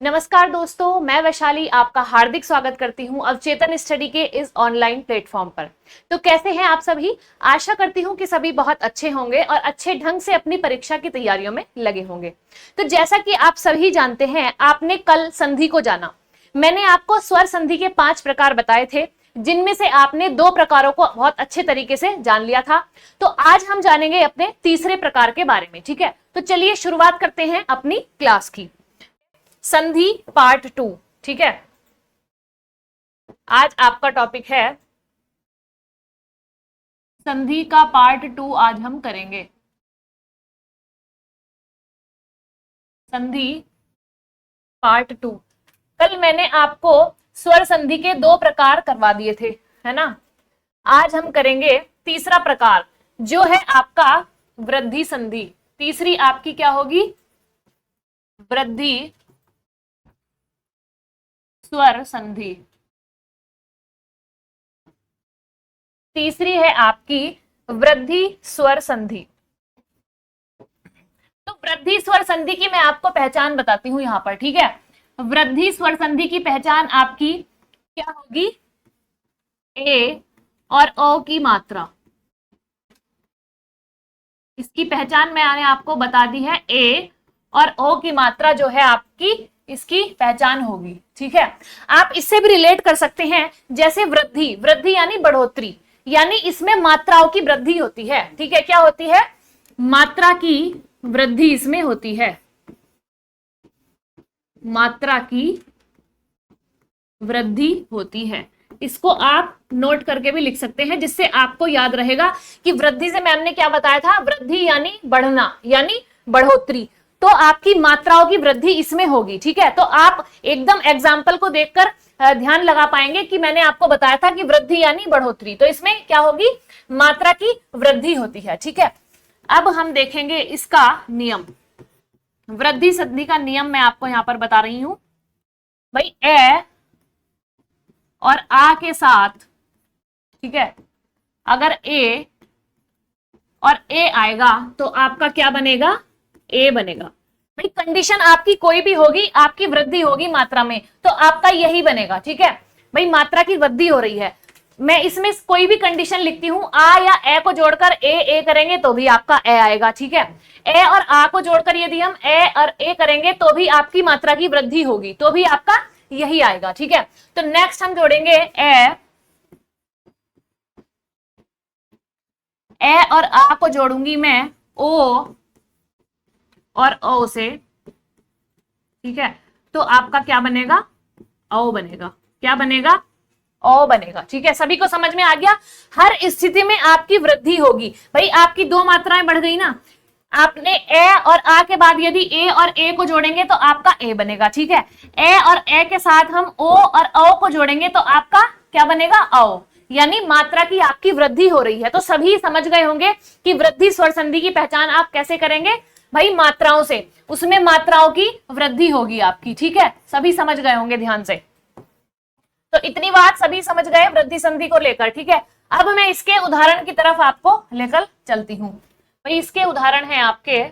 नमस्कार दोस्तों, मैं वैशाली आपका हार्दिक स्वागत करती हूं अवचेतन स्टडी के इस ऑनलाइन प्लेटफॉर्म पर। तो कैसे हैं आप सभी? आशा करती हूं कि सभी बहुत अच्छे होंगे और अच्छे ढंग से अपनी परीक्षा की तैयारियों में लगे होंगे। तो जैसा कि आप सभी जानते हैं, आपने कल संधि को जाना। मैंने आपको स्वर संधि के 5 प्रकार बताए थे, जिनमें से आपने 2 प्रकारों को बहुत अच्छे तरीके से जान लिया था। तो आज हम जानेंगे अपने तीसरे प्रकार के बारे में। ठीक है, तो चलिए शुरुआत करते हैं अपनी क्लास की। संधि पार्ट 2। ठीक है, आज आपका टॉपिक है संधि का पार्ट 2। आज हम करेंगे संधि पार्ट 2। कल मैंने आपको स्वर संधि के 2 प्रकार करवा दिए थे, है ना। आज हम करेंगे तीसरा प्रकार, जो है आपका वृद्धि संधि। तीसरी आपकी क्या होगी? वृद्धि स्वर संधि। तीसरी है आपकी वृद्धि स्वर संधि। तो वृद्धि स्वर संधि की मैं आपको पहचान बताती हूं यहां पर। ठीक है, वृद्धि स्वर संधि की पहचान आपकी क्या होगी? ए और ओ की मात्रा। इसकी पहचान मैंने आपको बता दी है। ए और ओ की मात्रा जो है आपकी, इसकी पहचान होगी। ठीक है, आप इससे भी रिलेट कर सकते हैं, जैसे वृद्धि। वृद्धि यानी बढ़ोतरी, यानी इसमें मात्राओं की वृद्धि होती है। ठीक है, क्या होती है? मात्रा की वृद्धि इसमें होती है। मात्रा की वृद्धि होती है। इसको आप नोट करके भी लिख सकते हैं, जिससे आपको याद रहेगा कि वृद्धि से मैम ने क्या बताया था। वृद्धि यानी बढ़ना, यानी बढ़ोतरी। तो आपकी मात्राओं की वृद्धि इसमें होगी। ठीक है, तो आप एकदम एग्जाम्पल को देखकर ध्यान लगा पाएंगे कि मैंने आपको बताया था कि वृद्धि यानी बढ़ोतरी, तो इसमें क्या होगी? मात्रा की वृद्धि होती है। ठीक है, अब हम देखेंगे इसका नियम। वृद्धि संधि का नियम मैं आपको यहां पर बता रही हूं भाई। ए और आ के साथ, ठीक है, अगर ए और ए आएगा तो आपका क्या बनेगा? ए बनेगा। भाई कंडीशन आपकी कोई भी होगी, आपकी वृद्धि होगी मात्रा में, तो आपका यही बनेगा। ठीक है, भाई मात्रा की वृद्धि हो रही है, मैं इसमें कोई भी कंडीशन लिखती हूं, आ या ए को जोड़कर ए करेंगे तो भी आपका ए आएगा। ठीक है, ए और आ को जोड़कर यदि हम ए और ए करेंगे तो भी आपकी मात्रा की वृद्धि होगी, तो भी आपका यही आएगा। ठीक है, तो नेक्स्ट हम जोड़ेंगे ए और आ को जोड़ूंगी मैं ओ और ओ से। ठीक है, तो आपका क्या बनेगा? ओ बनेगा। क्या बनेगा? ओ बनेगा। ठीक है, सभी को समझ में आ गया? हर स्थिति में आपकी वृद्धि होगी। भाई आपकी 2 मात्राएं बढ़ गई ना, आपने ए और आ के बाद यदि ए और ए को जोड़ेंगे तो आपका ए बनेगा। ठीक है, ए और ए के साथ हम ओ और ओ को जोड़ेंगे तो आपका क्या बनेगा? ओ, यानी मात्रा की आपकी वृद्धि हो रही है। तो सभी समझ गए होंगे कि वृद्धि स्वर संधि की पहचान आप कैसे करेंगे? भाई मात्राओं से, उसमें मात्राओं की वृद्धि होगी आपकी। ठीक है, सभी समझ गए होंगे ध्यान से। तो इतनी बात सभी समझ गए वृद्धि संधि को लेकर। ठीक है, अब मैं इसके उदाहरण की तरफ आपको लेकर चलती हूं। भाई इसके उदाहरण हैं आपके,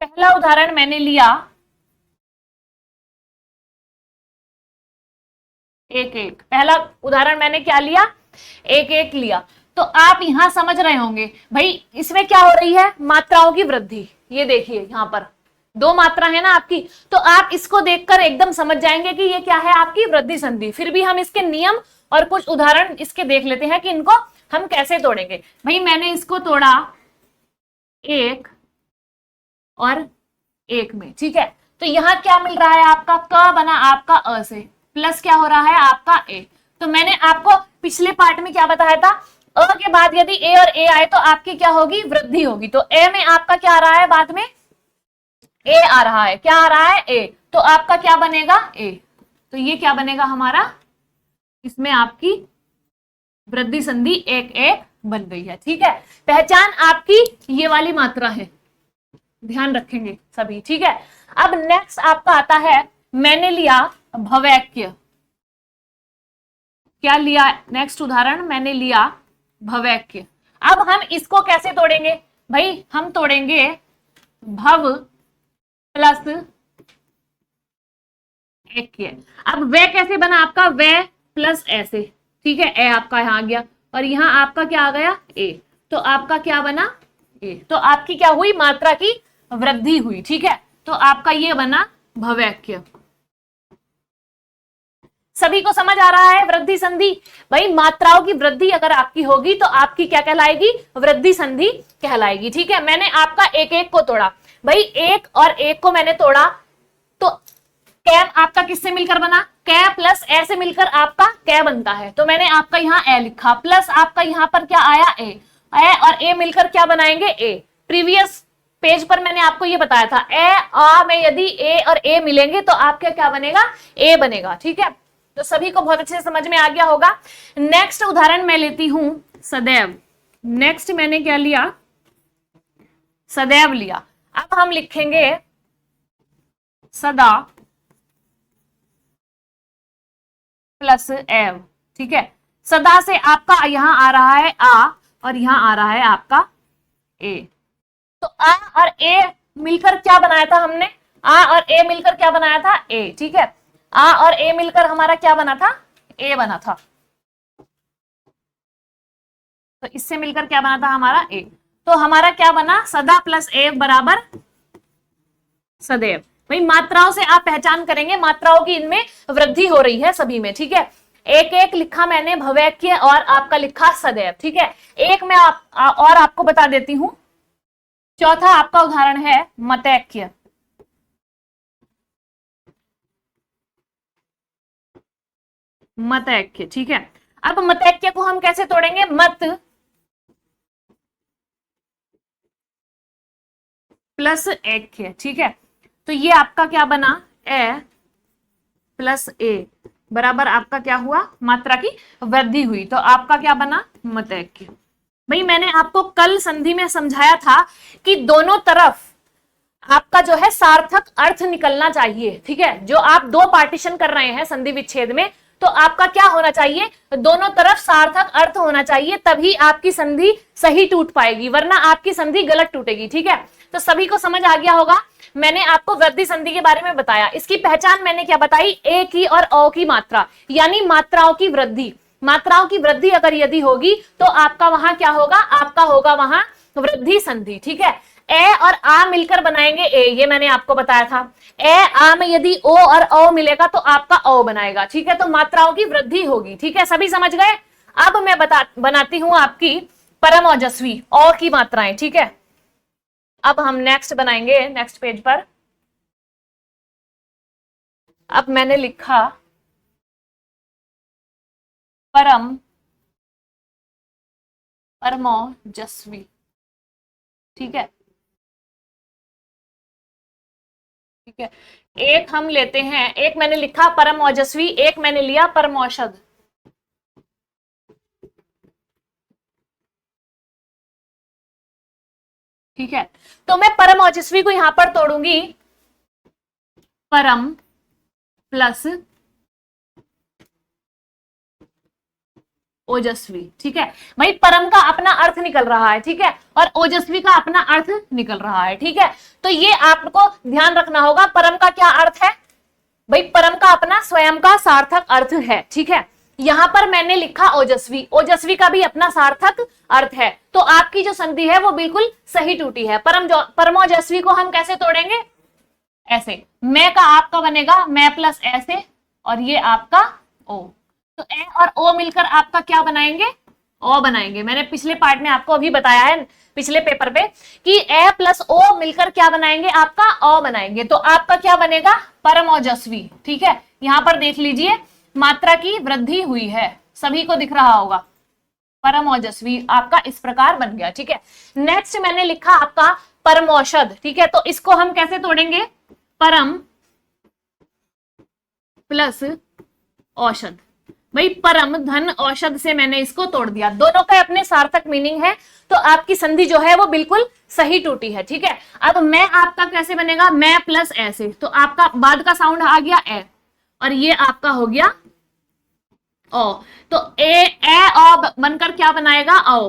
पहला उदाहरण मैंने लिया 1-1। पहला उदाहरण मैंने क्या लिया? 1-1 लिया। तो आप यहां समझ रहे होंगे भाई इसमें क्या हो रही है? मात्राओं की वृद्धि। ये देखिए यहां पर 2 मात्रा है ना आपकी, तो आप इसको देखकर एकदम समझ जाएंगे कि ये क्या है? आपकी वृद्धि संधि। फिर भी हम इसके नियम और कुछ उदाहरण इसके देख लेते हैं कि इनको हम कैसे तोड़ेंगे। भाई मैंने इसको तोड़ा 1 और 1 में। ठीक है, तो यहां क्या मिल रहा है? आपका क बना आपका अ से, प्लस क्या हो रहा है? आपका ए। तो मैंने आपको पिछले पार्ट में क्या बताया था? अ के बाद यदि ए और ए आए तो आपकी क्या होगी? वृद्धि होगी। तो ए में आपका क्या आ रहा है? बाद में ए आ रहा है। क्या आ रहा है? ए। तो आपका क्या बनेगा? ए। तो ये क्या बनेगा हमारा? इसमें आपकी वृद्धि संधि 1-1 बन गई है। ठीक है, पहचान आपकी ये वाली मात्रा है, ध्यान रखेंगे सभी। ठीक है, अब नेक्स्ट आपका आता है, मैंने लिया भवैक्य। क्या लिया? नेक्स्ट उदाहरण मैंने लिया भवैक्य। अब हम इसको कैसे तोड़ेंगे? भाई हम तोड़ेंगे भव प्लस एक्य। अब वे कैसे बना आपका, वे प्लस ऐसे, ठीक है, ए आपका यहां आ गया और यहां आपका क्या आ गया, ए, तो आपका क्या बना, ए, तो आपकी क्या हुई, मात्रा की वृद्धि हुई, ठीक है, तो आपका ये बना भवैक्य। सभी को समझ आ रहा है वृद्धि संधि? भाई मात्राओं की वृद्धि अगर आपकी होगी तो आपकी क्या कहलाएगी, वृद्धि संधि कहलाएगी, ठीक है। मैंने आपका एक एक को तोड़ा, भाई एक और एक को मैंने तोड़ा, तो कै आपका किससे मिलकर बना, कै प्लस ए से मिलकर आपका कै बनता है, तो मैंने आपका यहाँ ए लिखा, प्लस आपका यहाँ पर क्या आया, ए और ए मिलकर क्या बनाएंगे, ए। प्रीवियस पेज पर मैंने आपको ये बताया था, ए आ में यदि ए और ए मिलेंगे तो आपका क्या बनेगा, ए बनेगा, ठीक है। तो सभी को बहुत अच्छे से समझ में आ गया होगा। नेक्स्ट उदाहरण मैं लेती हूं सदैव। नेक्स्ट मैंने क्या लिया, सदैव लिया। अब हम लिखेंगे सदा प्लस एव, ठीक है। सदा से आपका यहां आ रहा है आ और यहां आ रहा है आपका ए, तो आ और ए मिलकर क्या बनाया था हमने, आ और ए मिलकर क्या बनाया था, ए, ठीक है। आ और ए मिलकर हमारा क्या बना था, ए बना था, तो इससे मिलकर क्या बना था हमारा, ए, तो हमारा क्या बना, सदा प्लस एव बराबर सदैव। भाई मात्राओं से आप पहचान करेंगे, मात्राओं की इनमें वृद्धि हो रही है सभी में, ठीक है। एक एक लिखा मैंने भवैक्य और आपका लिखा सदैव, ठीक है। एक मैं और आपको बता देती हूं, चौथा आपका उदाहरण है मतैक्य। मतैक्य, ठीक है। अब मतैक्य को हम कैसे तोड़ेंगे, मत प्लस ऐक्य, ठीक है। तो ये आपका क्या बना, ए प्लस ए बराबर आपका क्या हुआ, मात्रा की वृद्धि हुई, तो आपका क्या बना, मतैक्य। भाई मैंने आपको कल संधि में समझाया था कि दोनों तरफ आपका जो है सार्थक अर्थ निकलना चाहिए, ठीक है। जो आप दो पार्टीशन कर रहे हैं संधि विच्छेद में, तो आपका क्या होना चाहिए, दोनों तरफ सार्थक अर्थ होना चाहिए, तभी आपकी संधि सही टूट पाएगी, वरना आपकी संधि गलत टूटेगी, ठीक है। तो सभी को समझ आ गया होगा। मैंने आपको वृद्धि संधि के बारे में बताया, इसकी पहचान मैंने क्या बताई, ए की और औ की मात्रा, यानी मात्राओं की वृद्धि। मात्राओं की वृद्धि अगर यदि होगी तो आपका वहां क्या होगा, आपका होगा वहां वृद्धि संधि, ठीक है। ए और आ मिलकर बनाएंगे ए, ये मैंने आपको बताया था। ए आ में यदि ओ और औ मिलेगा तो आपका औ बनाएगा, ठीक है। तो मात्राओं की वृद्धि होगी, ठीक है, सभी समझ गए। अब मैं बनाती हूं आपकी परम ओजस्वी औ की मात्राएं, ठीक है। अब हम नेक्स्ट बनाएंगे, नेक्स्ट पेज पर। अब मैंने लिखा परमोजस्वी, ठीक है, ठीक है। एक हम लेते हैं, एक मैंने लिखा परम ओजस्वी, एक मैंने लिया परम औषध, ठीक है। तो मैं परम ओजस्वी को यहां पर तोड़ूंगी, परम प्लस ओजस्वी, ठीक है। भाई परम का अपना अर्थ निकल रहा है, ठीक है, और ओजस्वी का अपना अर्थ निकल रहा है, ठीक है। तो ये आपको ध्यान रखना होगा, परम का क्या अर्थ है, भाई परम का अपना स्वयं का सार्थक अर्थ है, ठीक है। यहां पर मैंने लिखा ओजस्वी, ओजस्वी का भी अपना सार्थक अर्थ है, तो आपकी जो संधि है वो बिल्कुल सही टूटी है। परमोजस्वी को हम कैसे तोड़ेंगे, ऐसे, मैं का आपका बनेगा मैं प्लस ऐसे, और ये आपका ओ, तो ए और ओ मिलकर आपका क्या बनाएंगे, ओ बनाएंगे। मैंने पिछले पार्ट में आपको अभी बताया है, पिछले पेपर पे, कि ए प्लस ओ मिलकर क्या बनाएंगे, आपका ओ बनाएंगे, तो आपका क्या बनेगा, परम ओजस्वी, ठीक है। यहां पर देख लीजिए मात्रा की वृद्धि हुई है, सभी को दिख रहा होगा, परम ओजस्वी आपका इस प्रकार बन गया, ठीक है। नेक्स्ट मैंने लिखा आपका परम औषध, ठीक है। तो इसको हम कैसे तोड़ेंगे, परम प्लस औषध, भाई परम धन औषध से मैंने इसको तोड़ दिया, दोनों का अपने सार्थक मीनिंग है, तो आपकी संधि जो है वो बिल्कुल सही टूटी है, ठीक है। अब मैं आपका कैसे बनेगा, मैं प्लस ऐसे, तो आपका बाद का साउंड आ गया ए, और ये आपका हो गया ओ, तो ए ओ बनकर क्या बनाएगा, ओ,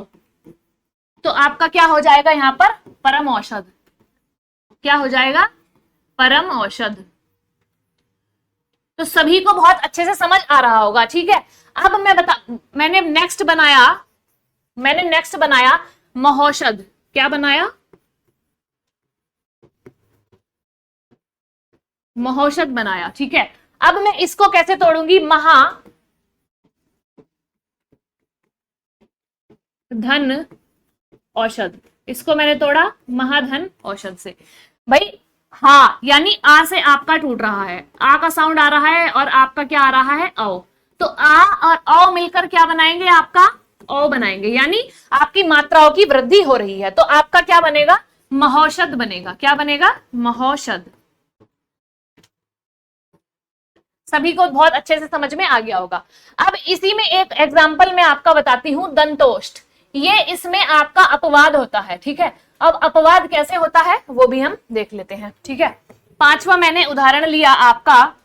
तो आपका क्या हो जाएगा यहां पर परम औषध, क्या हो जाएगा? परम औषध। तो सभी को बहुत अच्छे से समझ आ रहा होगा, ठीक है। अब मैंने नेक्स्ट बनाया महौषध। क्या बनाया? महौषध बनाया, ठीक है। अब मैं इसको कैसे तोड़ूंगी? महाधन औषध। इसको मैंने तोड़ा महाधन औषध से। भाई हा यानी आ से आपका टूट रहा है, आ का साउंड आ रहा है और आपका क्या आ रहा है? औ। तो आ और औ मिलकर क्या बनाएंगे? आपका औ बनाएंगे, यानी आपकी मात्राओं की वृद्धि हो रही है। तो आपका क्या बनेगा? महौषध बनेगा। क्या बनेगा? महौषध। सभी को बहुत अच्छे से समझ में आ गया होगा। अब इसी में एक एग्जाम्पल मैं आपका बताती हूं, दंतोष्ठ। ये इसमें आपका अपवाद होता है, ठीक है। अब अपवाद कैसे होता है वो भी हम देख लेते हैं, ठीक है। पांचवा मैंने उदाहरण लिया आपका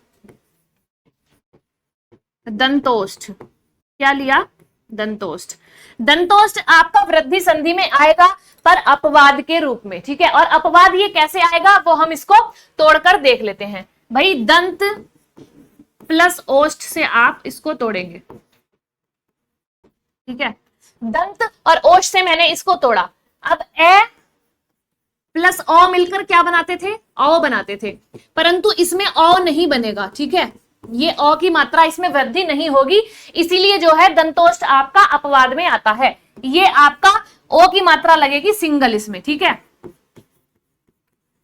दंतोष्ठ। क्या लिया? दंतोष्ठ। दंतोष्ठ आपका वृद्धि संधि में आएगा पर अपवाद के रूप में, ठीक है। और अपवाद ये कैसे आएगा वो हम इसको तोड़कर देख लेते हैं। भाई दंत प्लस ओष्ठ से आप इसको तोड़ेंगे, ठीक है। दंत और ओष्ठ से मैंने इसको तोड़ा। अब ए प्लस औ मिलकर क्या बनाते थे? औ बनाते थे, परंतु इसमें औ नहीं बनेगा, ठीक है। ये औ की मात्रा इसमें वृद्धि नहीं होगी, इसीलिए जो है दंतोष्ठ आपका अपवाद में आता है। ये आपका ओ की मात्रा लगेगी सिंगल इसमें, ठीक है।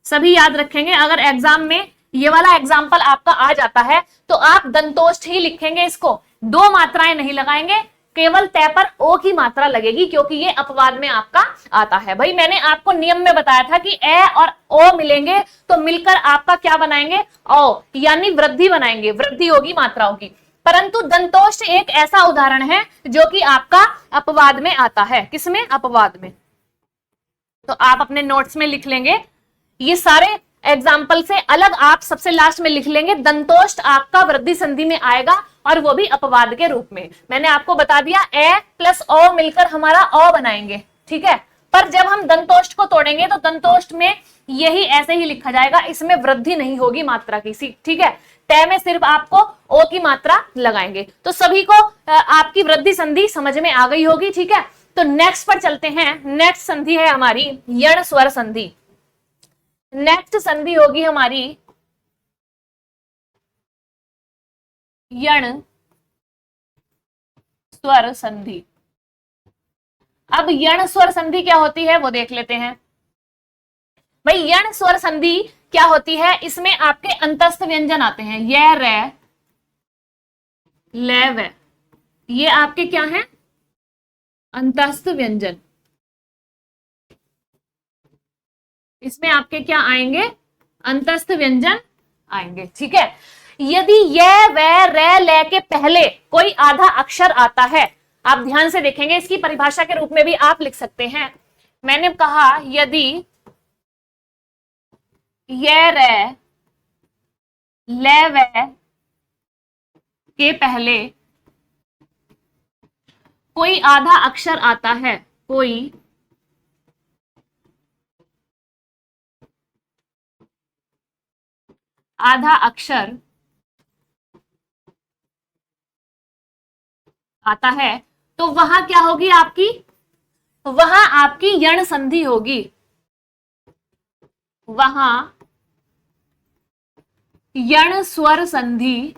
सभी याद रखेंगे, अगर एग्जाम में ये वाला एग्जाम्पल आपका आ जाता है तो आप दंतोष्ठ ही लिखेंगे, इसको दो मात्राएं नहीं लगाएंगे, केवल तय पर ओ की मात्रा लगेगी, क्योंकि ये अपवाद में आपका आता है। भाई मैंने आपको नियम में बताया था कि ए और ओ मिलेंगे तो मिलकर आपका क्या बनाएंगे? ओ, यानी वृद्धि बनाएंगे, वृद्धि होगी मात्राओं की। परंतु दंतोष्ठ एक ऐसा उदाहरण है जो कि आपका अपवाद में आता है। किसमें? अपवाद में। तो आप अपने नोट्स में लिख लेंगे, ये सारे एग्जाम्पल से अलग आप सबसे लास्ट में लिख लेंगे दंतोष्ठ आपका वृद्धि संधि में आएगा और वो भी अपवाद के रूप में। मैंने आपको बता दिया ए प्लस ओ मिलकर हमारा औ बनाएंगे, ठीक है। पर जब हम दंतोष्ठ को तोड़ेंगे तो दंतोष्ठ में यही ऐसे ही लिखा जाएगा, इसमें वृद्धि नहीं होगी मात्रा की, ठीक है। तय में सिर्फ आपको ओ की मात्रा लगाएंगे। तो सभी को आपकी वृद्धि संधि समझ में आ गई होगी, ठीक है। तो नेक्स्ट पर चलते हैं। नेक्स्ट संधि है हमारी यण स्वर संधि। नेक्स्ट संधि होगी हमारी यण स्वर संधि। अब यण स्वर संधि क्या होती है वो देख लेते हैं। भाई यण स्वर संधि क्या होती है? इसमें आपके अंतस्थ व्यंजन आते हैं, य रे ले वे, ये आपके क्या हैं? अंतस्थ व्यंजन। इसमें आपके क्या आएंगे? अंतस्थ व्यंजन आएंगे, ठीक है। यदि ये वे रे ले के पहले कोई आधा अक्षर आता है, आप ध्यान से देखेंगे, इसकी परिभाषा के रूप में भी आप लिख सकते हैं। मैंने कहा यदि ये रे ले वे के पहले कोई आधा अक्षर आता है, कोई आधा अक्षर आता है तो वहां क्या होगी आपकी? वहां आपकी यण संधि होगी, वहां यण स्वर संधि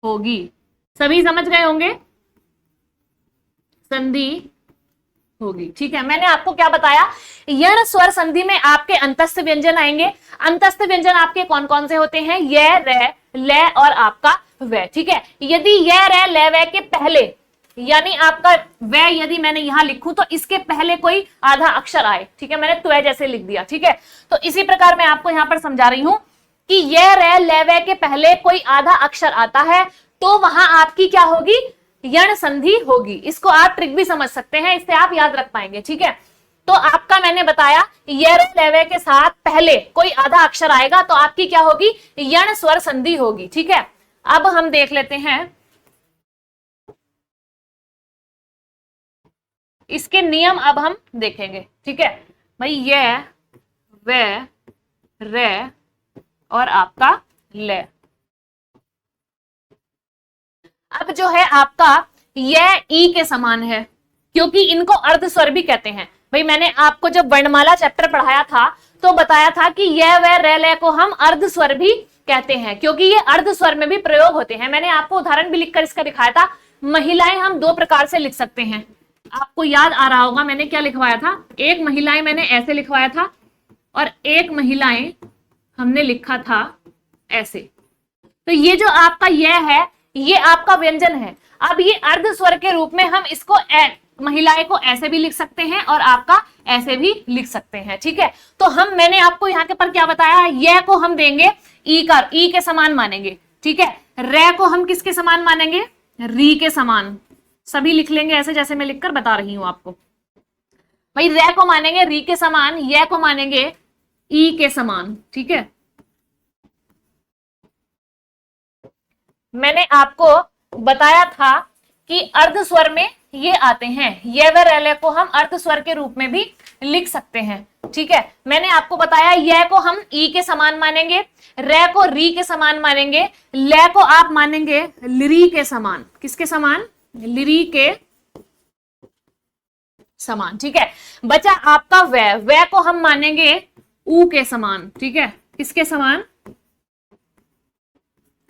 होगी। सभी समझ गए होंगे? संधि होगी, ठीक है। मैंने आपको क्या बताया? यण स्वर संधि में आपके अंतस्थ व्यंजन आएंगे। अंतस्थ व्यंजन आपके कौन कौन से होते हैं? ये रे ले और आपका वे, ठीक है। यदि ये रे ले वे के पहले, यानी आपका वे यदि मैंने यहां लिखूं तो इसके पहले कोई आधा अक्षर आए, ठीक है। मैंने त्वे जैसे लिख दिया, ठीक है। तो इसी प्रकार मैं आपको यहां पर समझा रही हूं कि ये रे ले वे के पहले कोई आधा अक्षर आता है तो वहां आपकी क्या होगी? यण संधि होगी। इसको आप ट्रिक भी समझ सकते हैं, इससे आप याद रख पाएंगे, ठीक है। तो आपका मैंने बताया ये रे ले वे के साथ पहले कोई आधा अक्षर आएगा तो आपकी क्या होगी? यण स्वर संधि होगी, ठीक है। अब हम देख लेते हैं इसके नियम, अब हम देखेंगे, ठीक है। भाई ये वे, रे और आपका ले। अब जो है आपका यह ई के समान है, क्योंकि इनको अर्ध स्वर भी कहते हैं। भाई मैंने आपको जब वर्णमाला चैप्टर पढ़ाया था तो बताया था कि यह वे रे ले को हम अर्ध स्वर भी कहते हैं, क्योंकि ये अर्ध स्वर में भी प्रयोग होते हैं। मैंने आपको उदाहरण भी लिखकर इसका दिखाया था। महिलाएं हम दो प्रकार से लिख सकते हैं, आपको याद आ रहा होगा मैंने क्या लिखवाया था। एक महिलाएं मैंने ऐसे लिखवाया था और एक महिलाएं हमने लिखा था ऐसे। तो ये जो आपका यह है ये आपका व्यंजन है। अब ये अर्ध स्वर के रूप में हम इसको महिलाएं को ऐसे भी लिख सकते हैं और आपका ऐसे भी लिख सकते हैं, ठीक है। तो मैंने आपको यहाँ के पर क्या बताया, यह को हम देंगे ई के समान मानेंगे, ठीक है। रे को हम किसके समान मानेंगे, री के समान। सभी लिख लेंगे ऐसे जैसे मैं लिखकर बता रही हूं आपको। भाई रे को मानेंगे री के समान, यह को मानेंगे ई के समान, ठीक है। मैंने आपको बताया था कि अर्ध स्वर में ये आते हैं, ये व रे को हम अर्ध स्वर के रूप में भी लिख सकते हैं, ठीक है। मैंने आपको बताया यह को हम ई के समान मानेंगे, रे को री के समान मानेंगे, ले को आप मानेंगे लिरी के समान। किसके समान, लिरी के समान, ठीक है। बचा आपका वे को हम मानेंगे ऊ के समान, ठीक है। किसके समान,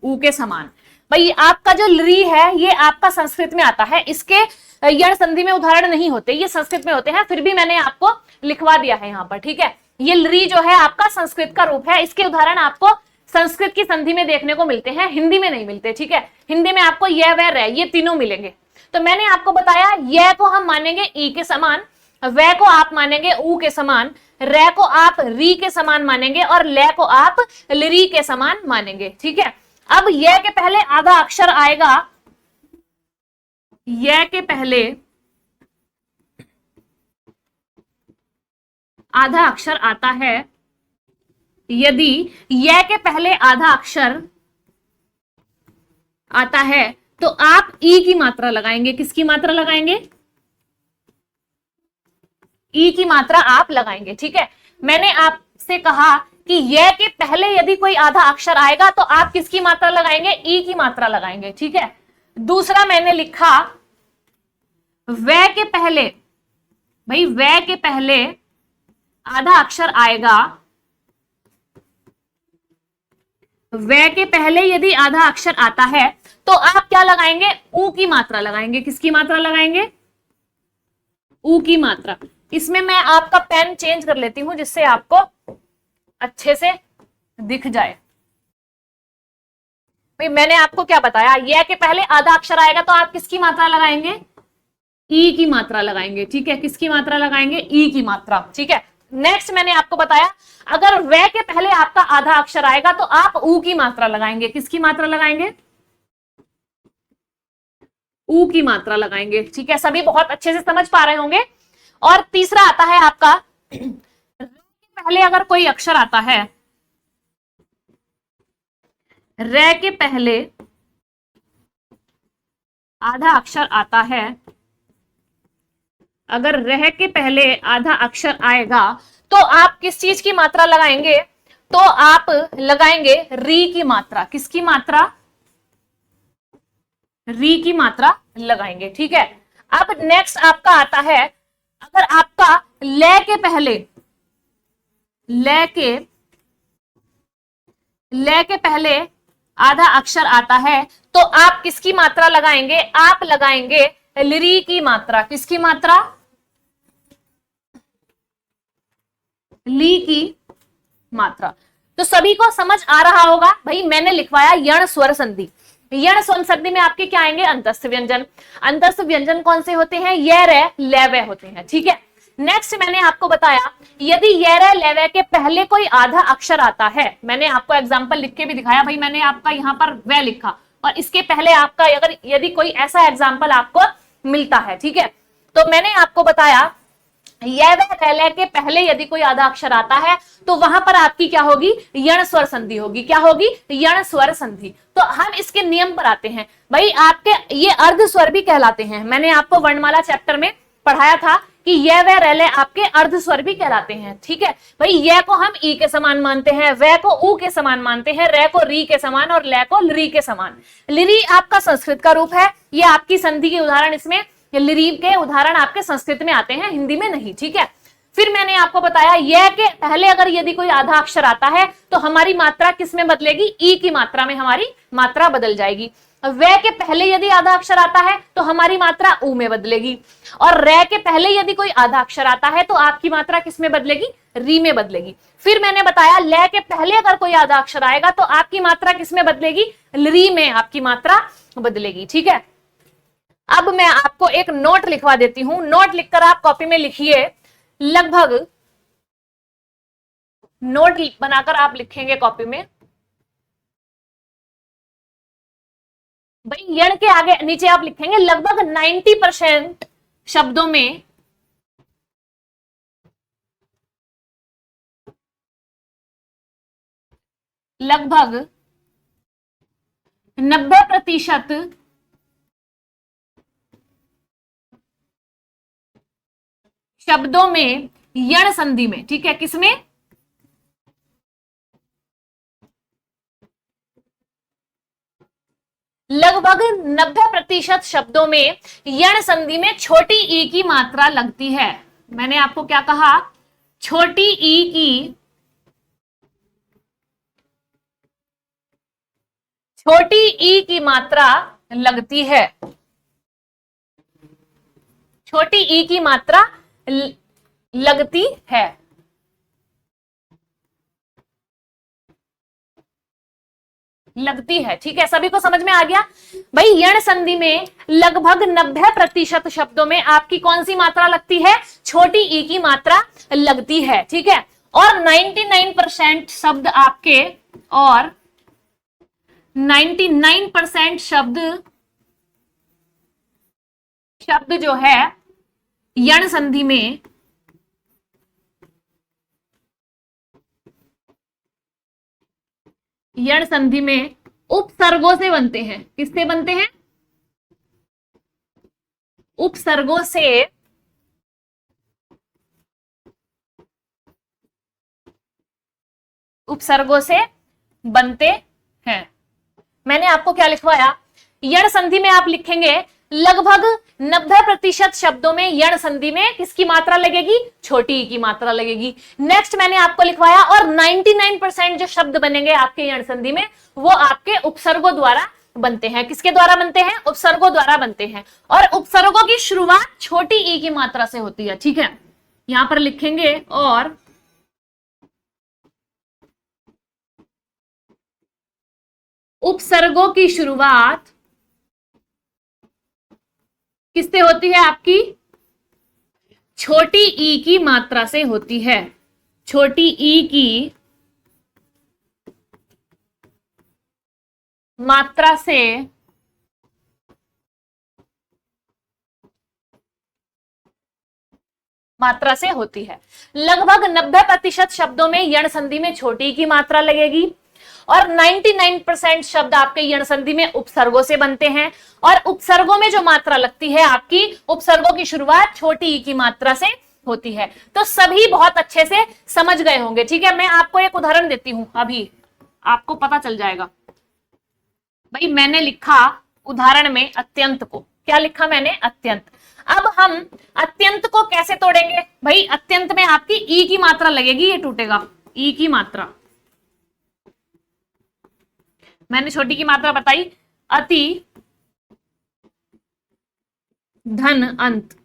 ऊ के समान। भाई आपका जो लिरी है ये आपका संस्कृत में आता है, इसके यण संधि में उदाहरण नहीं होते, ये संस्कृत में होते हैं, फिर भी मैंने आपको लिखवा दिया है यहाँ पर, ठीक है। ये लिरी जो है आपका संस्कृत का रूप है, इसके उदाहरण आपको संस्कृत की संधि में देखने को मिलते हैं, हिंदी में नहीं मिलते, ठीक है। हिंदी में आपको यह वे रे ये तीनों मिलेंगे। तो मैंने आपको बताया यह को हम मानेंगे ई के समान, वे को आप मानेंगे ऊ के समान, रे को आप री के समान मानेंगे और ले को आप लिरी के समान मानेंगे, ठीक है। अब यह के पहले आधा अक्षर आएगा, यह के पहले आधा अक्षर आता है, यदि यह के पहले आधा अक्षर आता है तो आप ई की मात्रा लगाएंगे। किसकी मात्रा लगाएंगे, ई की मात्रा आप लगाएंगे, ठीक है। मैंने आपसे कहा कि यह के पहले यदि कोई आधा अक्षर आएगा तो आप किसकी मात्रा लगाएंगे, ई की मात्रा लगाएंगे, ठीक है। दूसरा मैंने लिखा वे के पहले, भाई वे के पहले आधा अक्षर आएगा, वे के पहले यदि आधा अक्षर आता है तो आप क्या लगाएंगे, ऊ की मात्रा लगाएंगे। किसकी मात्रा लगाएंगे, ऊ की मात्रा। इसमें मैं आपका पेन चेंज कर लेती हूं जिससे आपको अच्छे से दिख जाए। भाई मैंने आपको क्या बताया, यह के पहले आधा अक्षर आएगा तो आप किसकी मात्रा लगाएंगे, ई की मात्रा लगाएंगे, ठीक है। किसकी मात्रा लगाएंगे, ई की मात्रा, ठीक है। नेक्स्ट मैंने आपको बताया अगर वे के पहले आपका आधा अक्षर आएगा तो आप ऊ की मात्रा लगाएंगे। किसकी मात्रा लगाएंगे, ऊ की मात्रा लगाएंगे, ठीक है। सभी बहुत अच्छे से समझ पा रहे होंगे। और तीसरा आता है आपका पहले अगर कोई अक्षर आता है, रे के पहले आधा अक्षर आता है, अगर रह के पहले आधा अक्षर आएगा तो आप किस चीज की मात्रा लगाएंगे, तो आप लगाएंगे री की मात्रा। किसकी मात्रा, री की मात्रा लगाएंगे, ठीक है। अब नेक्स्ट आपका आता है अगर आपका ले के पहले, ले के पहले आधा अक्षर आता है तो आप किसकी मात्रा लगाएंगे, आप लगाएंगे लिरी की मात्रा। किसकी मात्रा, ली की मात्रा। तो सभी को समझ आ रहा होगा। भाई मैंने लिखवाया यण स्वर संधि, यण स्वर संधि में आपके क्या आएंगे, अंतस्थ व्यंजन। अंतस्थ व्यंजन कौन से होते हैं, ये रे ले वे होते हैं, ठीक है। नेक्स्ट मैंने आपको बताया यदि ये रे ले वे के पहले कोई आधा अक्षर आता है, मैंने आपको एग्जांपल लिख के भी दिखाया। भाई मैंने आपका यहाँ पर वे लिखा और इसके पहले आपका अगर यदि कोई ऐसा एग्जाम्पल आपको मिलता है, ठीक है, तो मैंने आपको बताया यह वे ले के पहले यदि कोई आधा अक्षर आता है तो वहां पर आपकी क्या होगी, यण स्वर संधि होगी। क्या होगी, यण स्वर संधि। तो हम इसके नियम पर आते हैं। भाई आपके ये अर्ध स्वर भी कहलाते हैं। मैंने आपको वर्णमाला चैप्टर में पढ़ाया था कि य व रले आपके अर्ध स्वर भी कहलाते हैं। ठीक है भाई, य को हम ई के समान मानते हैं, व को ऊ के समान मानते हैं, रे को री के समान और ल को लरी के समान। लिरी आपका संस्कृत का रूप है, ये आपकी संधि के उदाहरण इसमें लिरी के उदाहरण आपके संस्कृत में आते हैं, हिंदी में नहीं। ठीक है, फिर मैंने आपको बताया य के पहले अगर यदि कोई आधा अक्षर आता है तो हमारी मात्रा किस में बदलेगी, ई की मात्रा में हमारी मात्रा बदल जाएगी। व के पहले यदि आधा अक्षर आता है तो हमारी मात्रा ऊ में बदलेगी, और रे के पहले यदि कोई आधा अक्षर आता है तो आपकी मात्रा किस में बदलेगी, री में बदलेगी। फिर मैंने बताया ल के पहले अगर कोई आधा अक्षर आएगा तो आपकी मात्रा किस में बदलेगी, री में आपकी मात्रा बदलेगी। ठीक है, अब मैं आपको एक नोट लिखवा देती हूं, नोट लिखकर आप कॉपी में लिखिए, लगभग नोट बनाकर आप लिखेंगे कॉपी में। भाई यण के आगे नीचे आप लिखेंगे लगभग 90% शब्दों में लगभग 90% शब्दों में यण संधि में, ठीक है, किसमें, लगभग 90% शब्दों में यण संधि में छोटी ई की मात्रा लगती है। मैंने आपको क्या कहा, छोटी ई की मात्रा लगती है, छोटी ई की मात्रा लगती है। लगती है, ठीक है, सभी को समझ में आ गया। भाई यण संधि में लगभग 90% शब्दों में आपकी कौन सी मात्रा लगती है, छोटी ई की मात्रा लगती है। ठीक है, और 99% शब्द आपके, और 99% शब्द जो है यण संधि में उपसर्गों से बनते हैं। किससे बनते हैं, उपसर्गों से बनते हैं। मैंने आपको क्या लिखवाया, यण संधि में आप लिखेंगे लगभग 90% शब्दों में यण संधि में किसकी मात्रा लगेगी, छोटी ई की मात्रा लगेगी। नेक्स्ट मैंने आपको लिखवाया, और 99% जो शब्द बनेंगे आपके यण संधि में वो आपके उपसर्गों द्वारा बनते हैं। किसके द्वारा बनते हैं, उपसर्गों द्वारा बनते हैं, और उपसर्गों की शुरुआत छोटी ई की मात्रा से होती है। ठीक है, यहां पर लिखेंगे, और उपसर्गों की शुरुआत किससे होती है, आपकी छोटी ई की मात्रा से होती है। छोटी ई की मात्रा से होती है। लगभग 90% शब्दों में यण संधि में छोटी ई की मात्रा लगेगी, और 99% शब्द आपके यण संधि में उपसर्गों से बनते हैं, और उपसर्गों में जो मात्रा लगती है आपकी, उपसर्गों की शुरुआत छोटी ई की मात्रा से होती है। तो सभी बहुत अच्छे से समझ गए होंगे। ठीक है, मैं आपको एक उदाहरण देती हूं, अभी आपको पता चल जाएगा। भाई मैंने लिखा उदाहरण में अत्यंत को, क्या लिखा मैंने, अत्यंत। अब हम अत्यंत को कैसे तोड़ेंगे, भाई अत्यंत में आपकी ई की मात्रा लगेगी, ये टूटेगा, ई की मात्रा। मैंने छोटी की मात्रा बताई, अति, धन, अंत।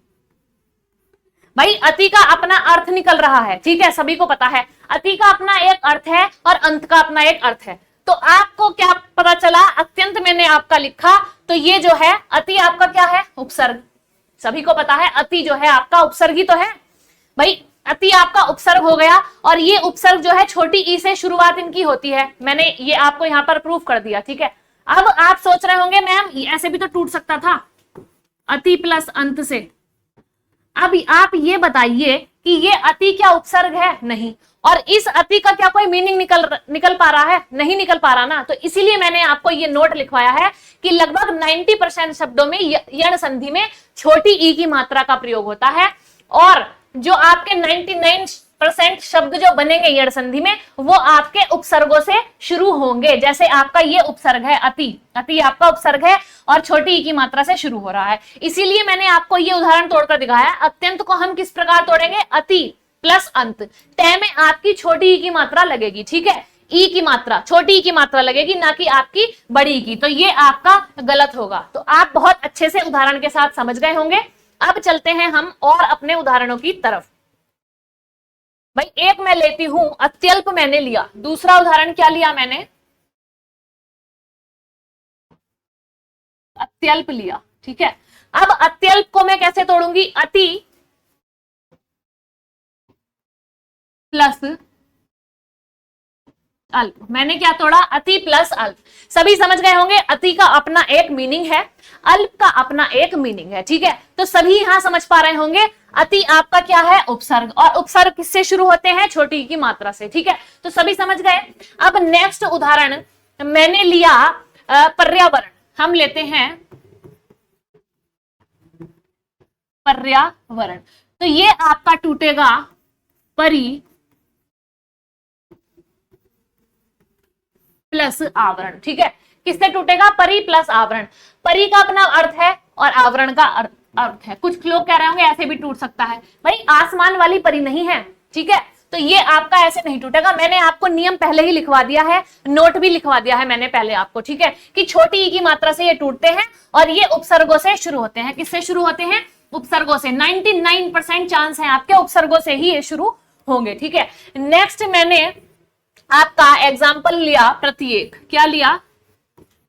भाई अति का अपना अर्थ निकल रहा है, ठीक है, सभी को पता है अति का अपना एक अर्थ है और अंत का अपना एक अर्थ है। तो आपको क्या पता चला, अत्यंत मैंने आपका लिखा, तो ये जो है अति आपका क्या है, उपसर्ग। सभी को पता है अति जो है आपका उपसर्ग ही तो है। भाई अति आपका उपसर्ग हो गया, और ये उपसर्ग जो है छोटी ई से शुरुआत इनकी होती है। मैंने ये आपको यहां पर प्रूफ कर दिया। ठीक है, अब आप सोच रहे होंगे मैम ऐसे भी तो टूट सकता था, अति प्लस अंत से। अब आप ये बताइए कि ये अति क्या उपसर्ग है, नहीं, और इस अति का क्या कोई मीनिंग निकल पा रहा है, नहीं निकल पा रहा ना। तो इसीलिए मैंने आपको ये नोट लिखवाया है कि लगभग 90% शब्दों में यण संधि में छोटी ई की मात्रा का प्रयोग होता है, और जो आपके 99% शब्द जो बनेंगे यण संधि में वो आपके उपसर्गों से शुरू होंगे। जैसे आपका ये उपसर्ग है अति, अति आपका उपसर्ग है और छोटी ई की मात्रा से शुरू हो रहा है। इसीलिए मैंने आपको ये उदाहरण तोड़कर दिखाया। अत्यंत को हम किस प्रकार तोड़ेंगे, अति प्लस अंत, तय में आपकी छोटी ई की मात्रा लगेगी, ठीक है, ई की मात्रा, छोटी ई की मात्रा लगेगी, ना कि आपकी बड़ी की, तो ये आपका गलत होगा। तो आप बहुत अच्छे से उदाहरण के साथ समझ गए होंगे। अब चलते हैं हम और अपने उदाहरणों की तरफ। भाई एक मैं लेती हूं अत्यल्प, मैंने लिया। दूसरा उदाहरण क्या लिया मैंने, अत्यल्प लिया, ठीक है। अब अत्यल्प को मैं कैसे तोड़ूंगी, अति प्लस अल्प। मैंने क्या तोड़ा, अति प्लस अल्प। सभी समझ गए होंगे अति का अपना एक मीनिंग है, अल्प का अपना एक मीनिंग है, ठीक है। तो सभी यहां समझ पा रहे होंगे अति आपका क्या है, उपसर्ग, और उपसर्ग किससे शुरू होते हैं, छोटी की मात्रा से, ठीक है। तो सभी समझ गए। अब नेक्स्ट उदाहरण मैंने लिया पर्यावरण। हम लेते हैं पर्यावरण। तो ये आपका टूटेगा परि प्लस आवरण, ठीक है। किससे टूटेगा, परि प्लस आवरण। परि का अपना अर्थ है और आवरण का अर्थ है। कुछ लोग कह रहे होंगे ऐसे भी टूट सकता है, भाई आसमान वाली परि नहीं है, ठीक है। तो ये आपका ऐसे नहीं टूटेगा। मैंने आपको नियम पहले ही लिखवा दिया है, नोट भी लिखवा दिया है मैंने पहले आपको, ठीक है, कि छोटी ई की मात्रा से ये टूटते हैं और ये उपसर्गों से शुरू होते हैं। किससे शुरू होते हैं, उपसर्गों से। 99% चांस है आपके उपसर्गों से ही ये शुरू होंगे, ठीक है। नेक्स्ट मैंने आपका एग्जाम्पल लिया प्रत्येक। क्या लिया,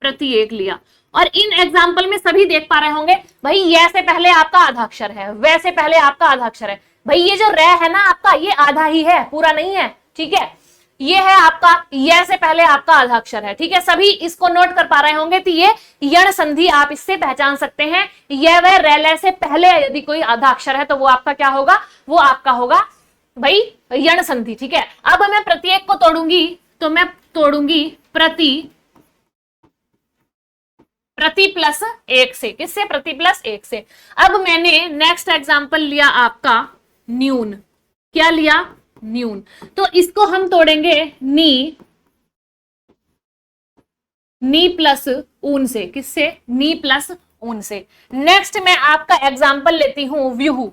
प्रत्येक लिया। और इन एग्जाम्पल में सभी देख पा रहे होंगे भाई ये से पहले आपका आधा अक्षर है, वैसे पहले आपका आधा अक्षर है। भाई ये जो रे है ना आपका, ये आधा ही है, पूरा नहीं है, ठीक है। ये है आपका, ये से पहले आपका आधा अक्षर है, ठीक है। सभी इसको नोट कर पा रहे होंगे। तो ये यण संधि आप इससे पहचान सकते हैं। यह वह रेले से पहले यदि कोई आधा अक्षर है तो वो आपका क्या होगा, वो आपका होगा भाई यण संधि, ठीक है। अब मैं प्रत्येक को तोड़ूंगी तो मैं तोड़ूंगी प्रति प्लस एक से। किससे, प्रति प्लस एक से। अब मैंने नेक्स्ट एग्जांपल लिया आपका न्यून। क्या लिया, न्यून। तो इसको हम तोड़ेंगे नी प्लस ऊन से। किससे, नी प्लस ऊन से। नेक्स्ट मैं आपका एग्जांपल लेती हूं व्यूह।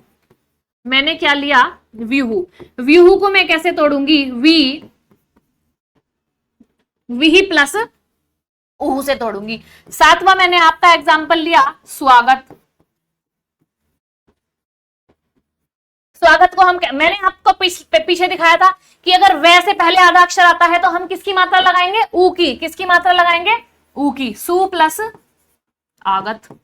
मैंने क्या लिया, व्यूह। व्यूह को मैं कैसे तोड़ूंगी, वी प्लस ऊह से तोड़ूंगी। सातवां मैंने आपका एग्जांपल लिया स्वागत। स्वागत को हम मैंने आपको पीछे दिखाया था कि अगर वै से पहले आधा अक्षर आता है तो हम किसकी मात्रा लगाएंगे, ऊ की। किसकी मात्रा लगाएंगे, ऊ की। सु प्लस आगत।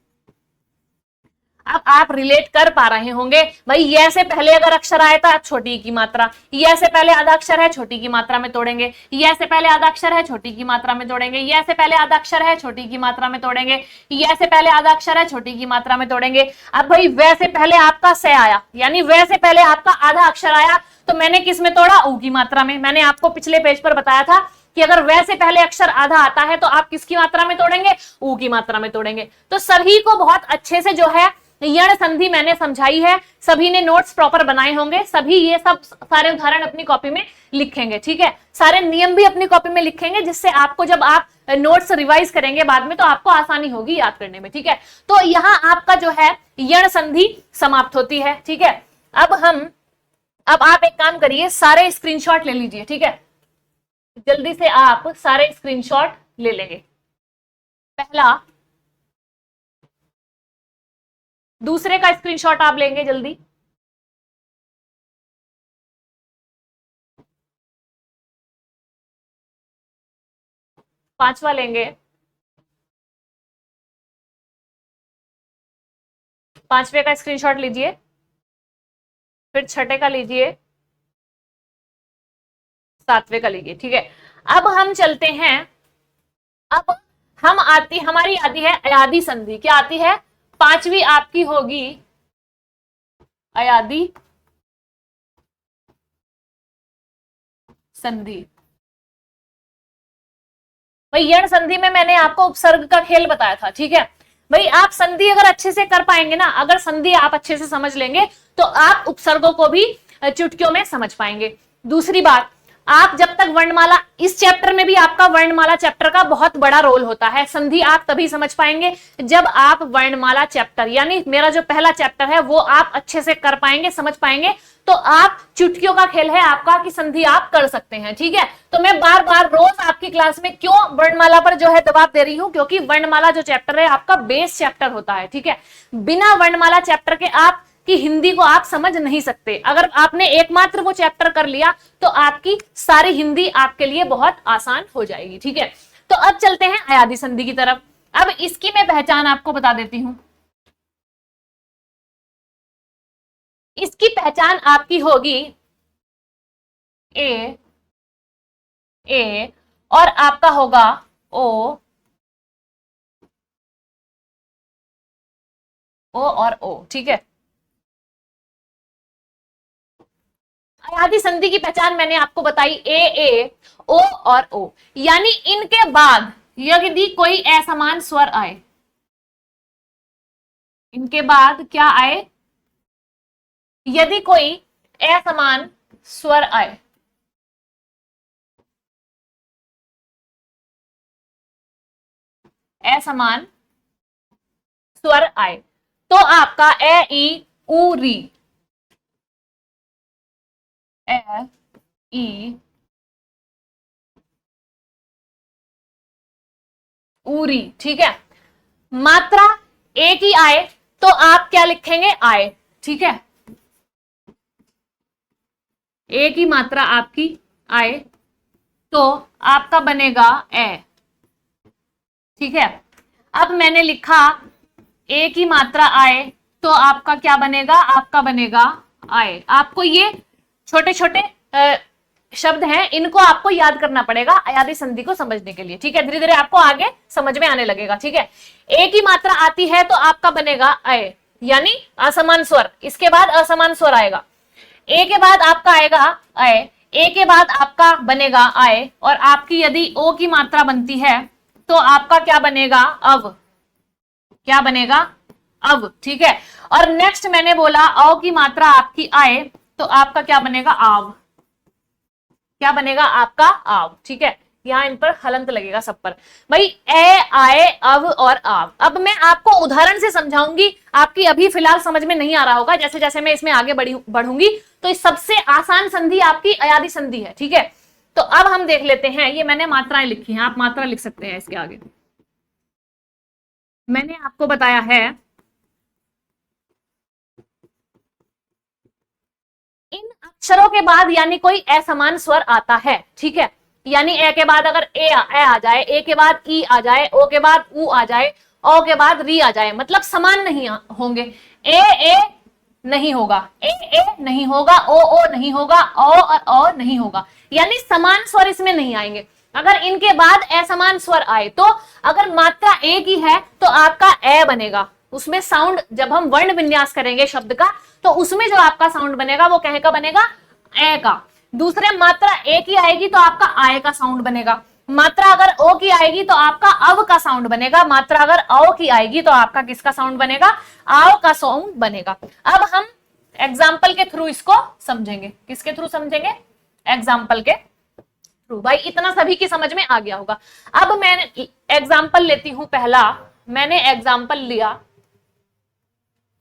अब आप रिलेट कर पा रहे होंगे भाई ये से पहले अगर अक्षर आया था छोटी की मात्रा, ये से पहले आधा अक्षर है छोटी की मात्रा में तोड़ेंगे, ये से पहले आधा अक्षर है छोटी की मात्रा में तोड़ेंगे, ये से पहले आधा अक्षर है छोटी की मात्रा में तोड़ेंगे, ये से पहले आधा अक्षर है छोटी की मात्रा में तोड़ेंगे। अब भाई वै से पहले आपका से आया, यानी वै से पहले आपका आधा अक्षर आया तो मैंने किस में तोड़ा, ऊ की मात्रा में। मैंने आपको पिछले पेज पर बताया था कि अगर वै से पहले अक्षर आधा आता है तो आप किसकी मात्रा में तोड़ेंगे, ऊ की मात्रा में तोड़ेंगे। तो सभी को बहुत अच्छे से जो है यण संधि मैंने समझाई है। सभी ने नोट्स प्रॉपर बनाए होंगे, सभी ये सब सारे उदाहरण अपनी कॉपी में लिखेंगे, ठीक है। सारे नियम भी अपनी कॉपी में लिखेंगे, जिससे आपको जब आप नोट्स रिवाइज करेंगे बाद में तो आपको आसानी होगी याद करने में, ठीक है। तो यहाँ आपका जो है यण संधि समाप्त होती है, ठीक है। अब आप एक काम करिए, सारे स्क्रीनशॉट ले लीजिए, ठीक है। जल्दी से आप सारे स्क्रीनशॉट ले लेंगे। पहला, दूसरे का स्क्रीनशॉट आप लेंगे जल्दी। पांचवा लेंगे, पांचवे का स्क्रीनशॉट लीजिए, फिर छठे का लीजिए, सातवें का लीजिए, ठीक है। अब हम चलते हैं, अब हमारी आती है अयादी संधि। क्या आती है, पांचवी आपकी होगी अयादी संधि। भाई यण संधि में मैंने आपको उपसर्ग का खेल बताया था, ठीक है। भाई आप संधि अगर अच्छे से कर पाएंगे ना, अगर संधि आप अच्छे से समझ लेंगे तो आप उपसर्गों को भी चुटकियों में समझ पाएंगे। दूसरी बात, आप जब तक वर्णमाला, इस चैप्टर में भी आपका वर्णमाला चैप्टर का बहुत बड़ा रोल होता है। संधि आप तभी समझ पाएंगे जब आप वर्णमाला चैप्टर, यानी मेरा जो पहला चैप्टर है वो आप अच्छे से कर पाएंगे, समझ पाएंगे, तो आप चुटकियों का खेल है आपका कि संधि आप कर सकते हैं। ठीक है, तो मैं बार बार रोज आपकी क्लास में क्यों वर्णमाला पर जो है दबाव दे रही हूं, क्योंकि वर्णमाला जो चैप्टर है आपका बेस चैप्टर होता है। ठीक है, बिना वर्णमाला चैप्टर के आप कि हिंदी को आप समझ नहीं सकते। अगर आपने एकमात्र वो चैप्टर कर लिया तो आपकी सारी हिंदी आपके लिए बहुत आसान हो जाएगी। ठीक है, तो अब चलते हैं अयादी संधि की तरफ। अब इसकी मैं पहचान आपको बता देती हूं। इसकी पहचान आपकी होगी ए और आपका होगा ओ और ओ। ठीक है, अयादी संधि की पहचान मैंने आपको बताई ए ओ और ओ, यानी इनके बाद यदि कोई असमान स्वर आए, इनके बाद क्या आए, यदि कोई असमान स्वर आए, असमान स्वर आए, तो आपका ए ई उ री, ए ई ऊरी। ठीक है, मात्रा एक ही आए तो आप क्या लिखेंगे, आए। ठीक है, एक ही मात्रा आपकी आए तो आपका बनेगा ए। ठीक है, अब मैंने लिखा एक ही मात्रा आए तो आपका क्या बनेगा, आपका बनेगा आए। आपको ये छोटे छोटे शब्द हैं, इनको आपको याद करना पड़ेगा अयादी संधि को समझने के लिए। ठीक है, धीरे धीरे आपको आगे समझ में आने लगेगा। ठीक है, एक ही मात्रा आती है तो आपका बनेगा अय, यानी असमान स्वर, इसके बाद असमान स्वर आएगा, ए के बाद आपका आएगा अय, ए के बाद आपका बनेगा आय, और आपकी यदि ओ की मात्रा बनती है तो आपका क्या बनेगा, अव। क्या बनेगा, अव। ठीक है, और नेक्स्ट मैंने बोला औ की मात्रा आपकी आए तो आपका क्या बनेगा, आव। क्या बनेगा, आपका आव। ठीक है, यहां इन पर हलंत लगेगा सब पर। भाई ए आए अव और आव। अब मैं आपको उदाहरण से समझाऊंगी, आपकी अभी फिलहाल समझ में नहीं आ रहा होगा, जैसे जैसे मैं इसमें आगे बढ़ूंगी तो इस सबसे आसान संधि आपकी अयादी संधि है। ठीक है, तो अब हम देख लेते हैं, ये मैंने मात्राएं लिखी हैं, आप मात्रा लिख सकते हैं इसके आगे। मैंने आपको बताया है इन अक्षरों के बाद यानी कोई असमान स्वर आता है। ठीक है, यानी ए के बाद अगर ए आ जाए, ए के बाद ई आ जाए, ओ के बाद ऊ आ जाए, ओ के बाद री आ जाए, मतलब समान नहीं होंगे। ए नहीं होगा, ए नहीं होगा, ओ नहीं होगा, ओ नहीं होगा, यानी समान स्वर इसमें नहीं आएंगे। अगर इनके बाद असमान स्वर आए तो अगर मात्रा ए की है तो आपका ए बनेगा, उसमें साउंड जब हम वर्ण विन्यास करेंगे शब्द का तो उसमें जो आपका साउंड बनेगा वो कहे का बनेगा, ए का। दूसरे मात्रा ए की आएगी तो आपका आय का साउंड बनेगा। मात्रा अगर ओ की आएगी तो आपका अव का साउंड बनेगा। मात्रा अगर औ की आएगी तो आपका किसका साउंड बनेगा, आओ का साउंड बनेगा। अब हम एग्जाम्पल के थ्रू इसको समझेंगे। किसके थ्रू समझेंगे, एग्जाम्पल के थ्रू। भाई इतना सभी की समझ में आ गया होगा। अब मैं एग्जाम्पल लेती हूं पहला, मैंने एग्जाम्पल लिया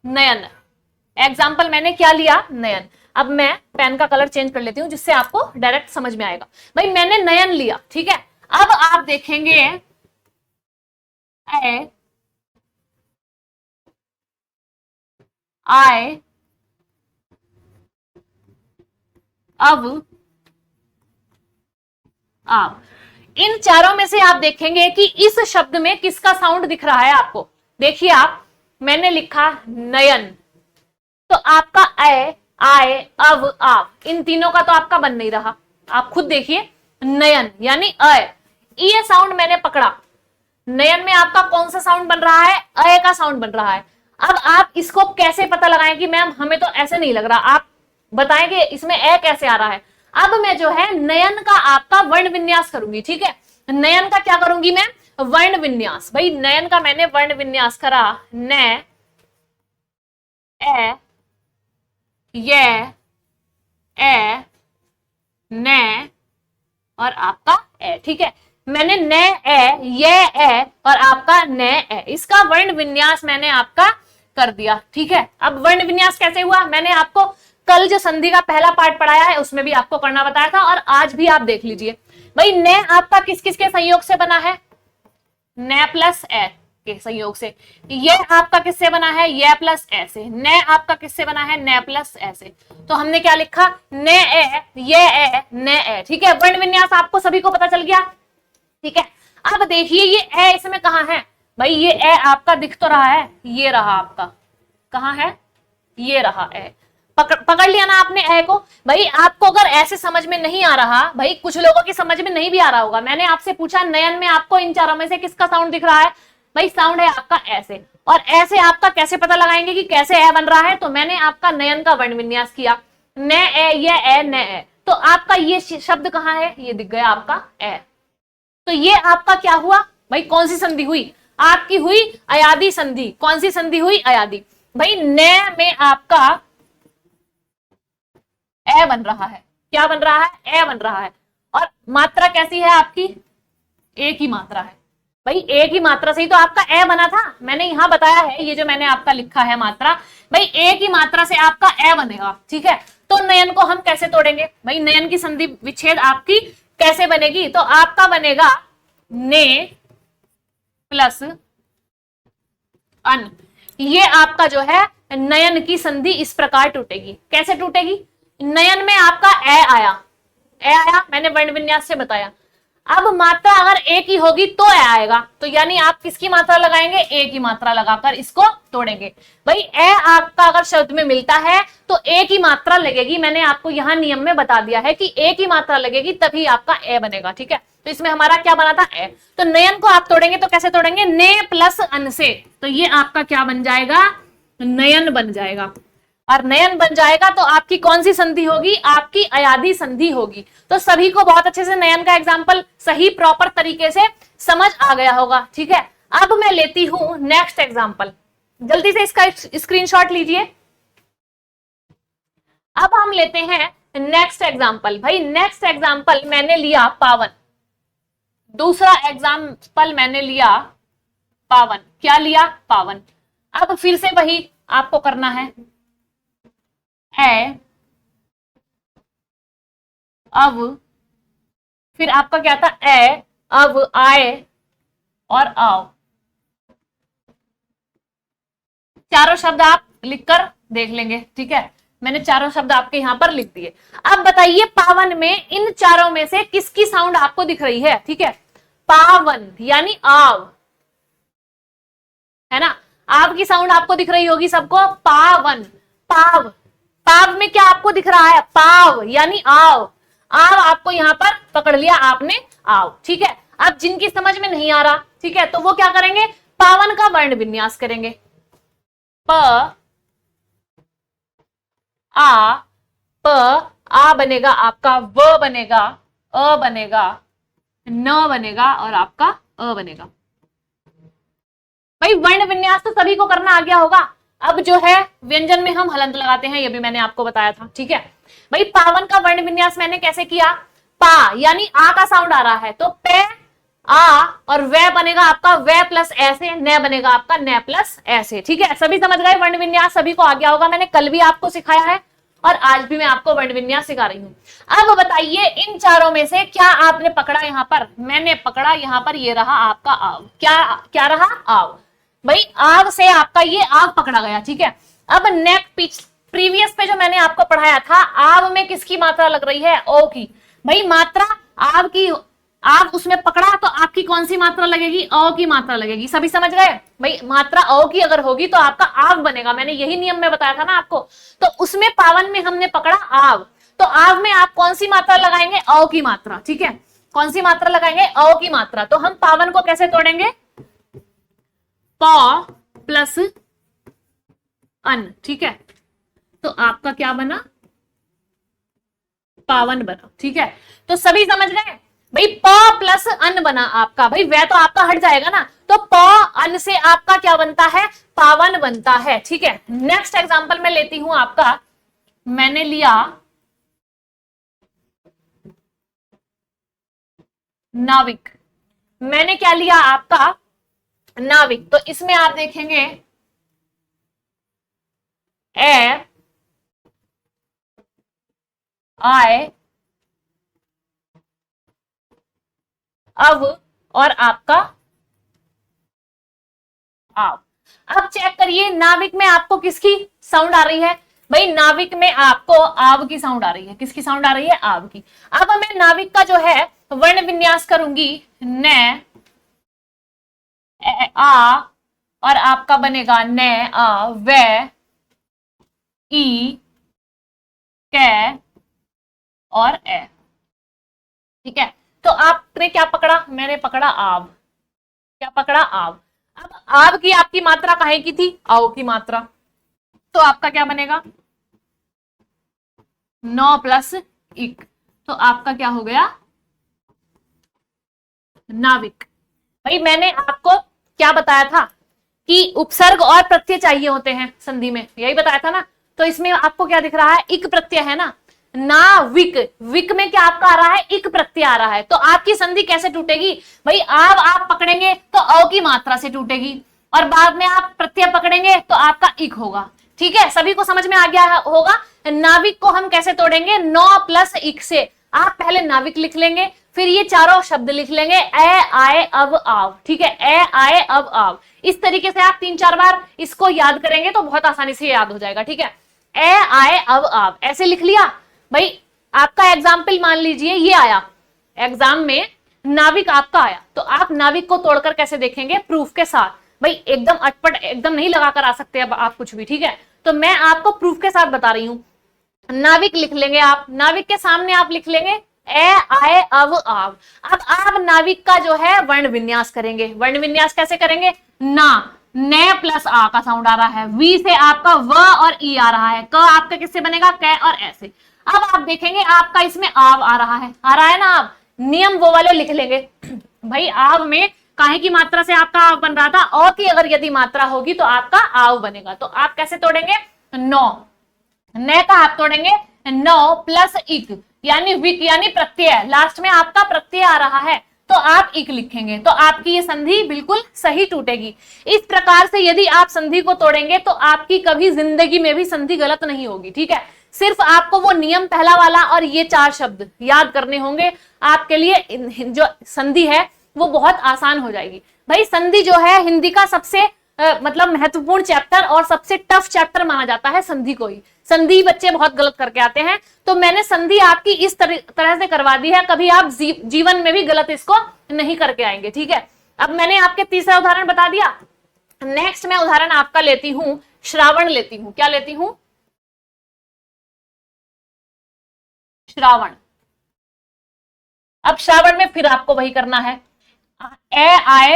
नयन। एग्जाम्पल मैंने क्या लिया, नयन। अब मैं पेन का कलर चेंज कर लेती हूं जिससे आपको डायरेक्ट समझ में आएगा। भाई मैंने नयन लिया, ठीक है। अब आप देखेंगे ए आय अब आप, इन चारों में से आप देखेंगे कि इस शब्द में किसका साउंड दिख रहा है आपको। देखिए आप, मैंने लिखा नयन तो आपका ए आय अब आप, इन तीनों का तो आपका बन नहीं रहा। आप खुद देखिए, नयन यानी अय, ये साउंड मैंने पकड़ा। नयन में आपका कौन सा साउंड बन रहा है, अय का साउंड बन रहा है। अब आप इसको कैसे पता लगाएं कि मैम हमें तो ऐसे नहीं लग रहा, आप बताएंगे इसमें ए कैसे आ रहा है। अब मैं जो है नयन का आपका वर्ण विन्यास करूंगी, ठीक है। नयन का क्या करूंगी मैं, वर्ण विन्यास, भाई नयन का मैंने वर्ण विन्यास करा, न, ए, ये, ए, न और आपका ए। ठीक है, मैंने न, ए, ये, ए और आपका न, ए, इसका वर्ण विन्यास मैंने आपका कर दिया। ठीक है, अब वर्ण विन्यास कैसे हुआ, मैंने आपको कल जो संधि का पहला पार्ट पढ़ाया है उसमें भी आपको करना बताया था, और आज भी आप देख लीजिए। भाई न आपका किस किस के संयोग से बना है, न प्लस ए के संयोग से। ये आपका किससे बना है, ये प्लस ए से। न आपका किससे बना है, न प्लस ए से। तो हमने क्या लिखा, न ए, ये ए, न ए। ठीक है, वर्ण विन्यास आपको सभी को पता चल गया। ठीक है, अब देखिए ये ए इसमें कहां है, भाई ये ए आपका दिख तो रहा है, ये रहा आपका, कहां है, ये रहा ए। पकड़ लिया ना आपने ए को। भाई आपको अगर ऐसे समझ में नहीं आ रहा, भाई कुछ लोगों की समझ में नहीं भी आ रहा होगा, मैंने आपसे पूछा नयन में आपको इन चारों में से किसका साउंड दिख रहा है, भाई साउंड है आपका ऐसे। और ऐसे आपका कैसे पता लगाएंगे कि कैसे ए बन रहा है, तो मैंने आपका नयन का वर्ण विन्यास किया, न ए, ये ए, न ए। तो आपका ये शब्द कहां है, ये दिख गया आपका ए। तो ये आपका क्या हुआ, भाई कौन सी संधि हुई, आपकी हुई अयादी संधि। कौन सी संधि हुई, अयादी। भाई न में आपका ए बन रहा है, क्या बन रहा है, ए बन रहा है। और मात्रा कैसी है आपकी, एक ही मात्रा है। भाई एक ही मात्रा से ही तो आपका ए बना था, मैंने यहां बताया है, ये जो मैंने आपका लिखा है मात्रा, भाई एक ही मात्रा से आपका ए बनेगा। ठीक है, तो नयन को हम कैसे तोड़ेंगे, भाई नयन की संधि विच्छेद आपकी कैसे बनेगी, तो आपका बनेगा ने प्लस अन। ये आपका जो है नयन की संधि इस प्रकार टूटेगी। कैसे टूटेगी, नयन में आपका ए आया, ए आया, मैंने वर्ण विन्यास से बताया। अब मात्रा अगर एक ही होगी तो ए आएगा, तो यानी आप किसकी मात्रा लगाएंगे, ए की मात्रा लगाकर इसको तोड़ेंगे। भाई ए आपका अगर शब्द में मिलता है तो ए की मात्रा लगेगी, मैंने आपको यहां नियम में बता दिया है कि ए की मात्रा लगेगी तभी आपका ए बनेगा। ठीक है, तो इसमें हमारा क्या बना था, ए। तो नयन को आप तोड़ेंगे तो कैसे तोड़ेंगे, ने प्लस अन से। तो ये आपका क्या बन जाएगा, नयन बन जाएगा। और नयन बन जाएगा तो आपकी कौन सी संधि होगी, आपकी अयादी संधि होगी। तो सभी को बहुत अच्छे से नयन का एग्जाम्पल सही प्रॉपर तरीके से समझ आ गया होगा। ठीक है, अब मैं लेती हूं नेक्स्ट एग्जाम्पल, जल्दी से इसका स्क्रीनशॉट लीजिए। अब हम लेते हैं नेक्स्ट एग्जाम्पल। भाई नेक्स्ट एग्जाम्पल मैंने लिया पावन, दूसरा एग्जाम्पल मैंने लिया पावन। क्या लिया, पावन। अब फिर से वही आपको करना है, अब फिर आपका क्या था, ए, अब, आए और आओ। चारों शब्द आप लिखकर देख लेंगे। ठीक है, मैंने चारों शब्द आपके यहां पर लिख दिए। अब बताइए पावन में इन चारों में से किसकी साउंड आपको दिख रही है। ठीक है, पावन यानी आव, है ना, आव की साउंड आपको दिख रही होगी सबको, पावन, पाव। पाव में क्या आपको दिख रहा है, पाव यानी आव। आव आपको यहां पर पकड़ लिया आपने, आव। ठीक है, अब जिनकी समझ में नहीं आ रहा, ठीक है, तो वो क्या करेंगे, पावन का वर्ण विन्यास करेंगे। प, आ, प, आ बनेगा आपका, व बनेगा, अ बनेगा, न बनेगा और आपका अ बनेगा। भाई वर्ण विन्यास तो सभी को करना आ गया होगा। अब जो है व्यंजन में हम हलंत लगाते हैं, ये भी मैंने आपको बताया था। ठीक है, भाई पावन का वर्ण विन्यास मैंने कैसे किया, पा यानी आ का साउंड आ रहा है तो पे, आ और वे बनेगा आपका वे प्लस ऐसे, न बनेगा आपका न प्लस ऐसे। ठीक है, सभी समझ गए, वर्ण विन्यास सभी को आ गया होगा। मैंने कल भी आपको सिखाया है और आज भी मैं आपको वर्ण विन्यास सिखा रही हूं। अब बताइए इन चारों में से क्या आपने पकड़ा, यहां पर मैंने पकड़ा, यहां पर ये रहा आपका आव। क्या क्या रहा, आव। भाई आव से आपका ये आव पकड़ा गया। ठीक है, अब नेक्स्ट प्रीवियस पे जो मैंने आपको पढ़ाया था, आव में किसकी मात्रा लग रही है, ओ की। भाई मात्रा आव की, आव उसमें पकड़ा तो आपकी कौन सी मात्रा लगेगी, ओ की मात्रा लगेगी। सभी समझ गए, भाई मात्रा ओ की अगर होगी तो आपका आव बनेगा, मैंने यही नियम में बताया था ना आपको। तो उसमें पावन में हमने पकड़ा आव, तो आव में आप कौन सी मात्रा लगाएंगे, ओ की मात्रा। ठीक है, कौन सी मात्रा लगाएंगे, ओ की मात्रा। तो हम पावन को कैसे तोड़ेंगे, प प्लस अन। ठीक है, तो आपका क्या बना, पावन बना। ठीक है, तो सभी समझ रहे हैं। भाई प प्लस अन बना आपका, भाई वह तो आपका हट जाएगा ना, तो प अन से आपका क्या बनता है, पावन बनता है। ठीक है, नेक्स्ट एग्जांपल मैं लेती हूं आपका, मैंने लिया नाविक, मैंने क्या लिया आपका नाविक, तो इसमें आप देखेंगे ए आए अव और आपका आव। अब चेक करिए नाविक में आपको किसकी साउंड आ रही है, भाई नाविक में आपको आव की साउंड आ रही है, किसकी साउंड आ रही है, आव की। अब मैं नाविक का जो है वर्ण विन्यास करूंगी, न आ और आपका बनेगा न आ व ई कै और ए। ठीक है, तो आपने क्या पकड़ा, मैंने पकड़ा आव, क्या पकड़ा आव। अब आव की आपकी मात्रा काहे की थी, आओ की मात्रा, तो आपका क्या बनेगा 9 प्लस 1, तो आपका क्या हो गया नाविक। भाई मैंने आपको क्या बताया था कि उपसर्ग और प्रत्यय चाहिए होते हैं संधि में, यही बताया था ना। तो इसमें आपको क्या दिख रहा है, इक प्रत्यय है ना, नाविक, विक में क्या आपका आ रहा है, इक प्रत्यय आ रहा है, तो आपकी संधि कैसे टूटेगी, भाई आव आप पकड़ेंगे तो अ की मात्रा से टूटेगी, और बाद में आप प्रत्यय पकड़ेंगे तो आपका इक होगा। ठीक है, सभी को समझ में आ गया होगा। नाविक को हम कैसे तोड़ेंगे, 9 प्लस इक से। आप पहले नाविक लिख लेंगे, फिर ये चारों शब्द लिख लेंगे, ए आए अब आव। ठीक है, ए आए अब आव, इस तरीके से आप 3-4 बार इसको याद करेंगे तो बहुत आसानी से याद हो जाएगा। ठीक है, ए आए अब आव ऐसे लिख लिया। भाई आपका एग्जाम्पल मान लीजिए ये आया एग्जाम में, नाविक आपका आया, तो आप नाविक को तोड़कर कैसे देखेंगे, प्रूफ के साथ। भाई एकदम अटपट एकदम नहीं लगाकर आ सकते अब आप कुछ भी। ठीक है, तो मैं आपको प्रूफ के साथ बता रही हूं। नाविक लिख लेंगे आप, नाविक के सामने आप लिख लेंगे ए आए अब आव। अब आप नाविक का जो है वर्ण विन्यास करेंगे, वर्ण विन्यास कैसे करेंगे, ना न प्लस आ का साउंड आ रहा है, वी से आपका व और ई आ रहा है, क आपका किससे बनेगा, कै और ऐसे। अब आप देखेंगे आपका इसमें आव आ रहा है, आ रहा है ना, आप नियम वो वाले लिख लेंगे। भाई आव में काहे की मात्रा से आपका आव बन रहा था, औ की अगर यदि मात्रा होगी तो आपका आव बनेगा, तो आप कैसे तोड़ेंगे, 9 न का आप तोड़ेंगे 9 प्लस इक यानी विक यानी प्रत्यय, लास्ट में आपका प्रत्यय आ रहा है तो आप इक लिखेंगे, तो आपकी ये संधि बिल्कुल सही टूटेगी। इस प्रकार से यदि आप संधि को तोड़ेंगे तो आपकी कभी जिंदगी में भी संधि गलत नहीं होगी। ठीक है, सिर्फ आपको वो नियम पहला वाला और ये 4 शब्द याद करने होंगे, आपके लिए जो संधि है वो बहुत आसान हो जाएगी। भाई संधि जो है हिंदी का सबसे मतलब महत्वपूर्ण चैप्टर और सबसे टफ चैप्टर माना जाता है संधि को ही। संधि बच्चे बहुत गलत करके आते हैं, तो मैंने संधि आपकी इस तरह से करवा दी है, कभी आप जीवन में भी गलत इसको नहीं करके आएंगे। ठीक है, अब मैंने आपके तीसरा उदाहरण बता दिया। नेक्स्ट मैं उदाहरण आपका लेती हूं, श्रावण लेती हूं, क्या लेती हूं, श्रावण। अब श्रावण में फिर आपको वही करना है, ए आए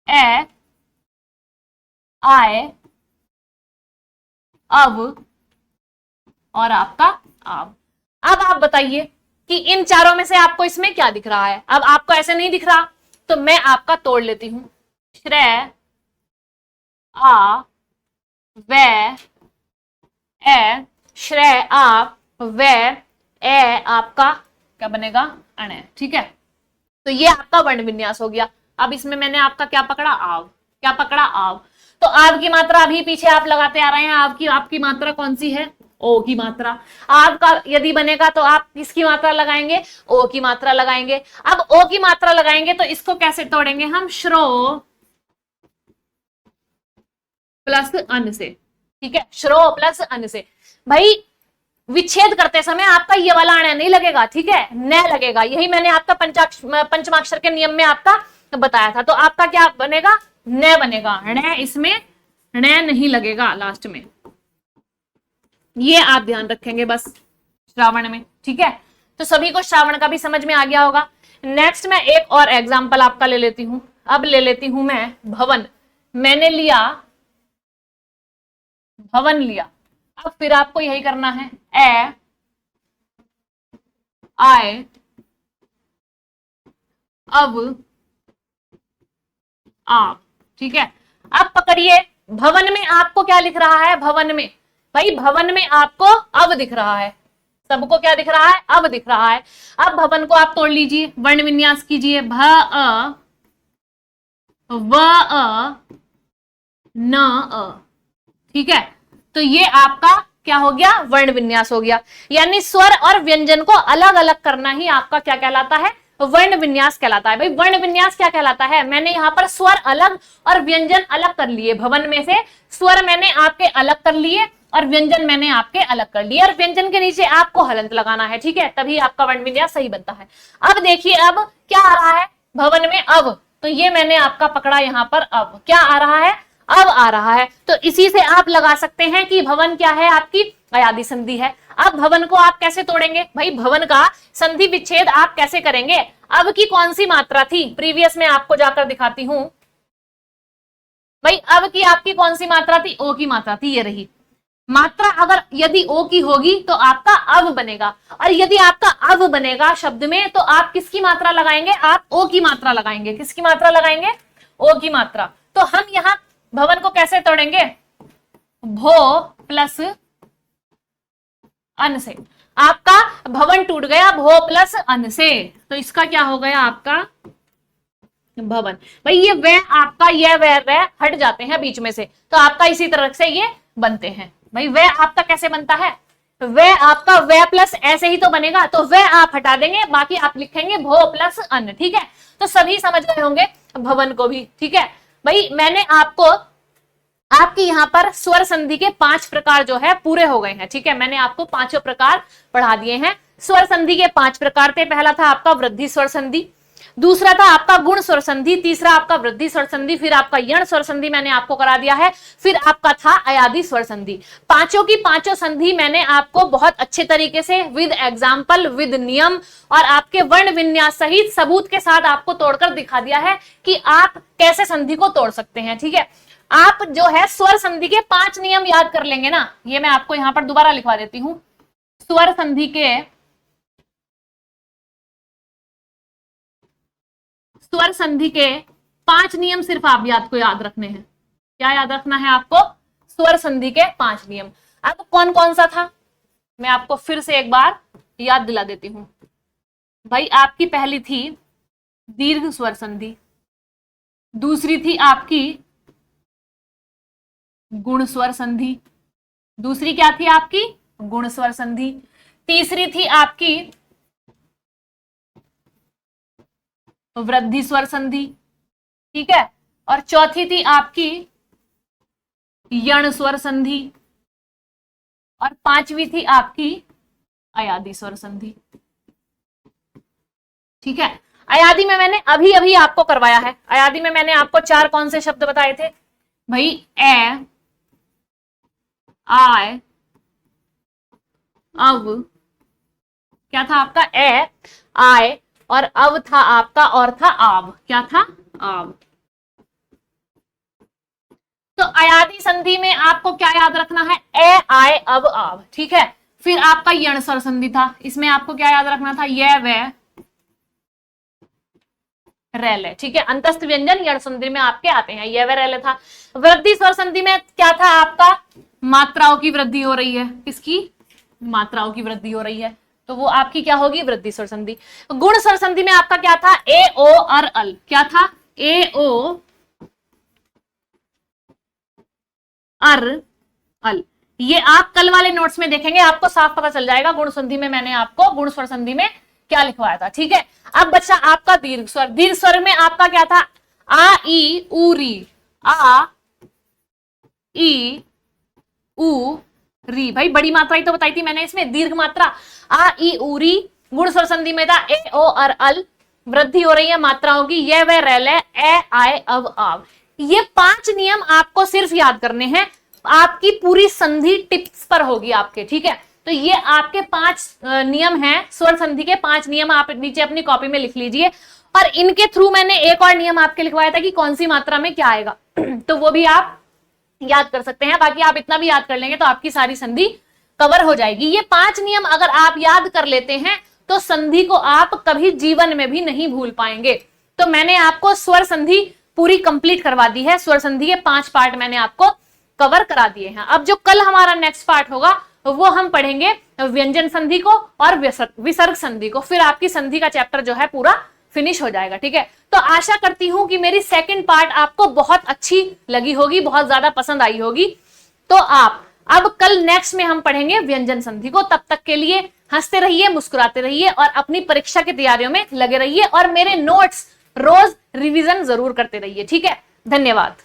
ए आए अब और आपका आव। अब आप बताइए कि इन चारों में से आपको इसमें क्या दिख रहा है। अब आपको ऐसे नहीं दिख रहा तो मैं आपका तोड़ लेती हूं, श्रेय आ व ए, श्रेय आप व ए आपका क्या बनेगा अण। ठीक है, तो ये आपका वर्ण विन्यास हो गया। अब इसमें मैंने आपका क्या पकड़ा, आव, क्या पकड़ा, आव। तो आव की मात्रा अभी पीछे आप लगाते आ रहे हैं, आपकी मात्रा कौन सी है, ओ की मात्रा। आव का यदि बनेगा तो आप किसकी मात्रा लगाएंगे, ओ की मात्रा लगाएंगे। अब ओ की मात्रा लगाएंगे तो इसको कैसे तोड़ेंगे हम, श्रो प्लस अन से। ठीक है, श्रो प्लस अन से। भाई विच्छेद करते समय आपका ये वाला अण नहीं लगेगा, ठीक है, न लगेगा। यही मैंने आपका पंचमाक्षर के नियम में आपका बताया था। तो आपका क्या बनेगा, न बनेगा, न इसमें न नहीं लगेगा लास्ट में, ये आप ध्यान रखेंगे बस श्रावण में। ठीक है, तो सभी को श्रावण का भी समझ में आ गया होगा। नेक्स्ट मैं एक और एग्जाम्पल आपका ले लेती हूं। अब ले लेती हूं मैं भवन, मैंने लिया भवन लिया। अब फिर आपको यही करना है, ए आए अब आप, ठीक है। अब पकड़िए, भवन में आपको क्या लिख रहा है, भवन में, भाई भवन में आपको अब दिख रहा है, सबको क्या दिख रहा है, अब दिख रहा है। अब भवन को आप तोड़ लीजिए, वर्ण विन्यास कीजिए, भ अ व अ न अ, ठीक है। तो ये आपका क्या हो गया, वर्ण विन्यास हो गया। यानी स्वर और व्यंजन को अलग अलग करना ही आपका क्या कहलाता है, वर्ण विन्यास कहलाता है। भाई वर्ण विन्यास क्या कहलाता है, मैंने यहाँ पर स्वर अलग और व्यंजन अलग कर लिए, भवन में से स्वर मैंने आपके अलग कर लिए और व्यंजन मैंने आपके अलग कर लिए, और व्यंजन के नीचे आपको हलंत लगाना है, ठीक है, तभी आपका वर्ण विन्यास सही बनता है। अब देखिए, अब क्या आ रहा है भवन में, अब, तो ये मैंने आपका पकड़ा यहाँ पर, अब क्या आ रहा है, अब आ रहा है। तो इसी से आप लगा सकते हैं कि भवन क्या है, आपकी अयादी संधि है। अब भवन को आप कैसे तोड़ेंगे, भाई भवन का संधि विच्छेद आप कैसे करेंगे। अब की कौन सी मात्रा थी, प्रीवियस में आपको जाकर दिखाती हूं। भाई अब की आपकी कौन सी मात्रा थी, ओ की मात्रा थी, ये रही मात्रा। अगर यदि ओ की होगी तो आपका अब बनेगा, और यदि आपका अब बनेगा शब्द में तो आप किसकी मात्रा लगाएंगे, आप ओ की मात्रा लगाएंगे। किसकी मात्रा लगाएंगे, ओ की मात्रा। तो हम यहां भवन को कैसे तोड़ेंगे, भो प्लस अन से। आपका भवन टूट गया भो प्लस अन से, तो इसका क्या हो गया आपका भवन। भाई ये वे आपका, ये वे हट जाते हैं बीच में से, तो आपका इसी तरह से ये बनते हैं। भाई वे आपका कैसे बनता है, वे आपका वे प्लस ऐसे ही तो बनेगा, तो वे आप हटा देंगे, बाकी आप लिखेंगे भो प्लस अन, ठीक है। तो सभी समझ गए होंगे भवन को भी, ठीक है। भाई मैंने आपको आपकी यहाँ पर स्वर संधि के 5 प्रकार जो है पूरे हो गए हैं, ठीक है। मैंने आपको 5 प्रकार पढ़ा दिए हैं। स्वर संधि के 5 प्रकार थे। पहला था आपका वृद्धि स्वर संधि, दूसरा था आपका गुण स्वर संधि, तीसरा आपका वृद्धि स्वर संधि, फिर आपका यण स्वर संधि मैंने आपको करा दिया है, फिर आपका था अयादी स्वर संधि। पांचों की पांचों संधि मैंने आपको बहुत अच्छे तरीके से विद एग्जाम्पल, विद नियम और आपके वर्ण विन्यास सहित सबूत के साथ आपको तोड़कर दिखा दिया है कि आप कैसे संधि को तोड़ सकते हैं, ठीक है। आप जो है स्वर संधि के 5 नियम याद कर लेंगे ना, ये मैं आपको यहां पर दोबारा लिखवा देती हूं। स्वर संधि के 5 नियम सिर्फ आप को याद रखने हैं। क्या याद रखना है आपको, स्वर संधि के 5 नियम। अब कौन कौन सा था मैं आपको फिर से एक बार याद दिला देती हूं। भाई आपकी पहली थी दीर्घ स्वर संधि, दूसरी थी आपकी गुण स्वर संधि, दूसरी क्या थी आपकी गुण स्वर संधि, तीसरी थी आपकी वृद्धि स्वर संधि, ठीक है, और चौथी थी आपकी यण स्वर संधि, और पांचवी थी आपकी अयादी स्वर संधि, ठीक है। अयादी में मैंने अभी अभी आपको करवाया है। अयादी में मैंने आपको 4 कौन से शब्द बताए थे भाई, ए, आय, अब, क्या था आपका ए, आय, और अब था आपका और था आव। क्या था, आव। तो अयादी संधि में आपको क्या याद रखना है, ए, आय, अब, आव, ठीक है। फिर आपका यण स्वर संधि था, इसमें आपको क्या याद रखना था, ये, वे, रेले, ठीक है। अंतस्थ व्यंजन यण संधि में आपके आते हैं, ये वे रेले था। वृद्धि स्वर संधि में क्या था आपका, मात्राओं की वृद्धि हो रही है, किसकी, मात्राओं की वृद्धि हो रही है, तो वो आपकी क्या होगी, वृद्धि स्वर संधि। गुण स्वर संधि में आपका क्या था, ए, ओ और अल। क्या था, ए, ओ, अर, अल। ये आप कल वाले नोट्स में देखेंगे, आपको साफ पता चल जाएगा गुण संधि में मैंने आपको गुण स्वर संधि में क्या लिखवाया था, ठीक है। अब बच्चा आपका दीर्घ स्वर। दीर्घ स्वर में आपका क्या था, आ, ई, उ, री, आ, ई, उ, री। भाई बड़ी मात्रा ही तो बताई थी मैंने इसमें, दीर्घ मात्रा आ, ई, उ, री। गुण स्वर संधि में था ए, ओ और अल। वृद्धि हो रही है मात्राओं की, ये वे रेले, ए, आय, अब, आव। ये 5 नियम आपको सिर्फ याद करने हैं, आपकी पूरी संधि टिप्स पर होगी आपके, ठीक है। तो ये आपके 5 नियम हैं, स्वर संधि के 5 नियम आप नीचे अपनी कॉपी में लिख लीजिए। और इनके थ्रू मैंने एक और नियम आपके लिखवाया था कि कौन सी मात्रा में क्या आएगा तो वो भी आप याद कर सकते हैं। बाकी आप इतना भी याद कर लेंगे तो आपकी सारी संधि कवर हो जाएगी। ये 5 नियम अगर आप याद कर लेते हैं तो संधि को आप कभी जीवन में भी नहीं भूल पाएंगे। तो मैंने आपको स्वर संधि पूरी कंप्लीट करवा दी है, स्वर संधि के 5 पार्ट मैंने आपको कवर करा दिए हैं। अब जो कल हमारा नेक्स्ट पार्ट होगा वो हम पढ़ेंगे व्यंजन संधि को और विसर्ग संधि को, फिर आपकी संधि का चैप्टर जो है पूरा फिनिश हो जाएगा। ठीक है, तो आशा करती हूं कि मेरी सेकंड पार्ट आपको बहुत अच्छी लगी होगी, बहुत ज्यादा पसंद आई होगी। तो आप अब कल नेक्स्ट में हम पढ़ेंगे व्यंजन संधि को। तब तक के लिए हंसते रहिए, मुस्कुराते रहिए और अपनी परीक्षा की तैयारियों में लगे रहिए और मेरे नोट्स रोज रिवीजन जरूर करते रहिए। ठीक है, धन्यवाद।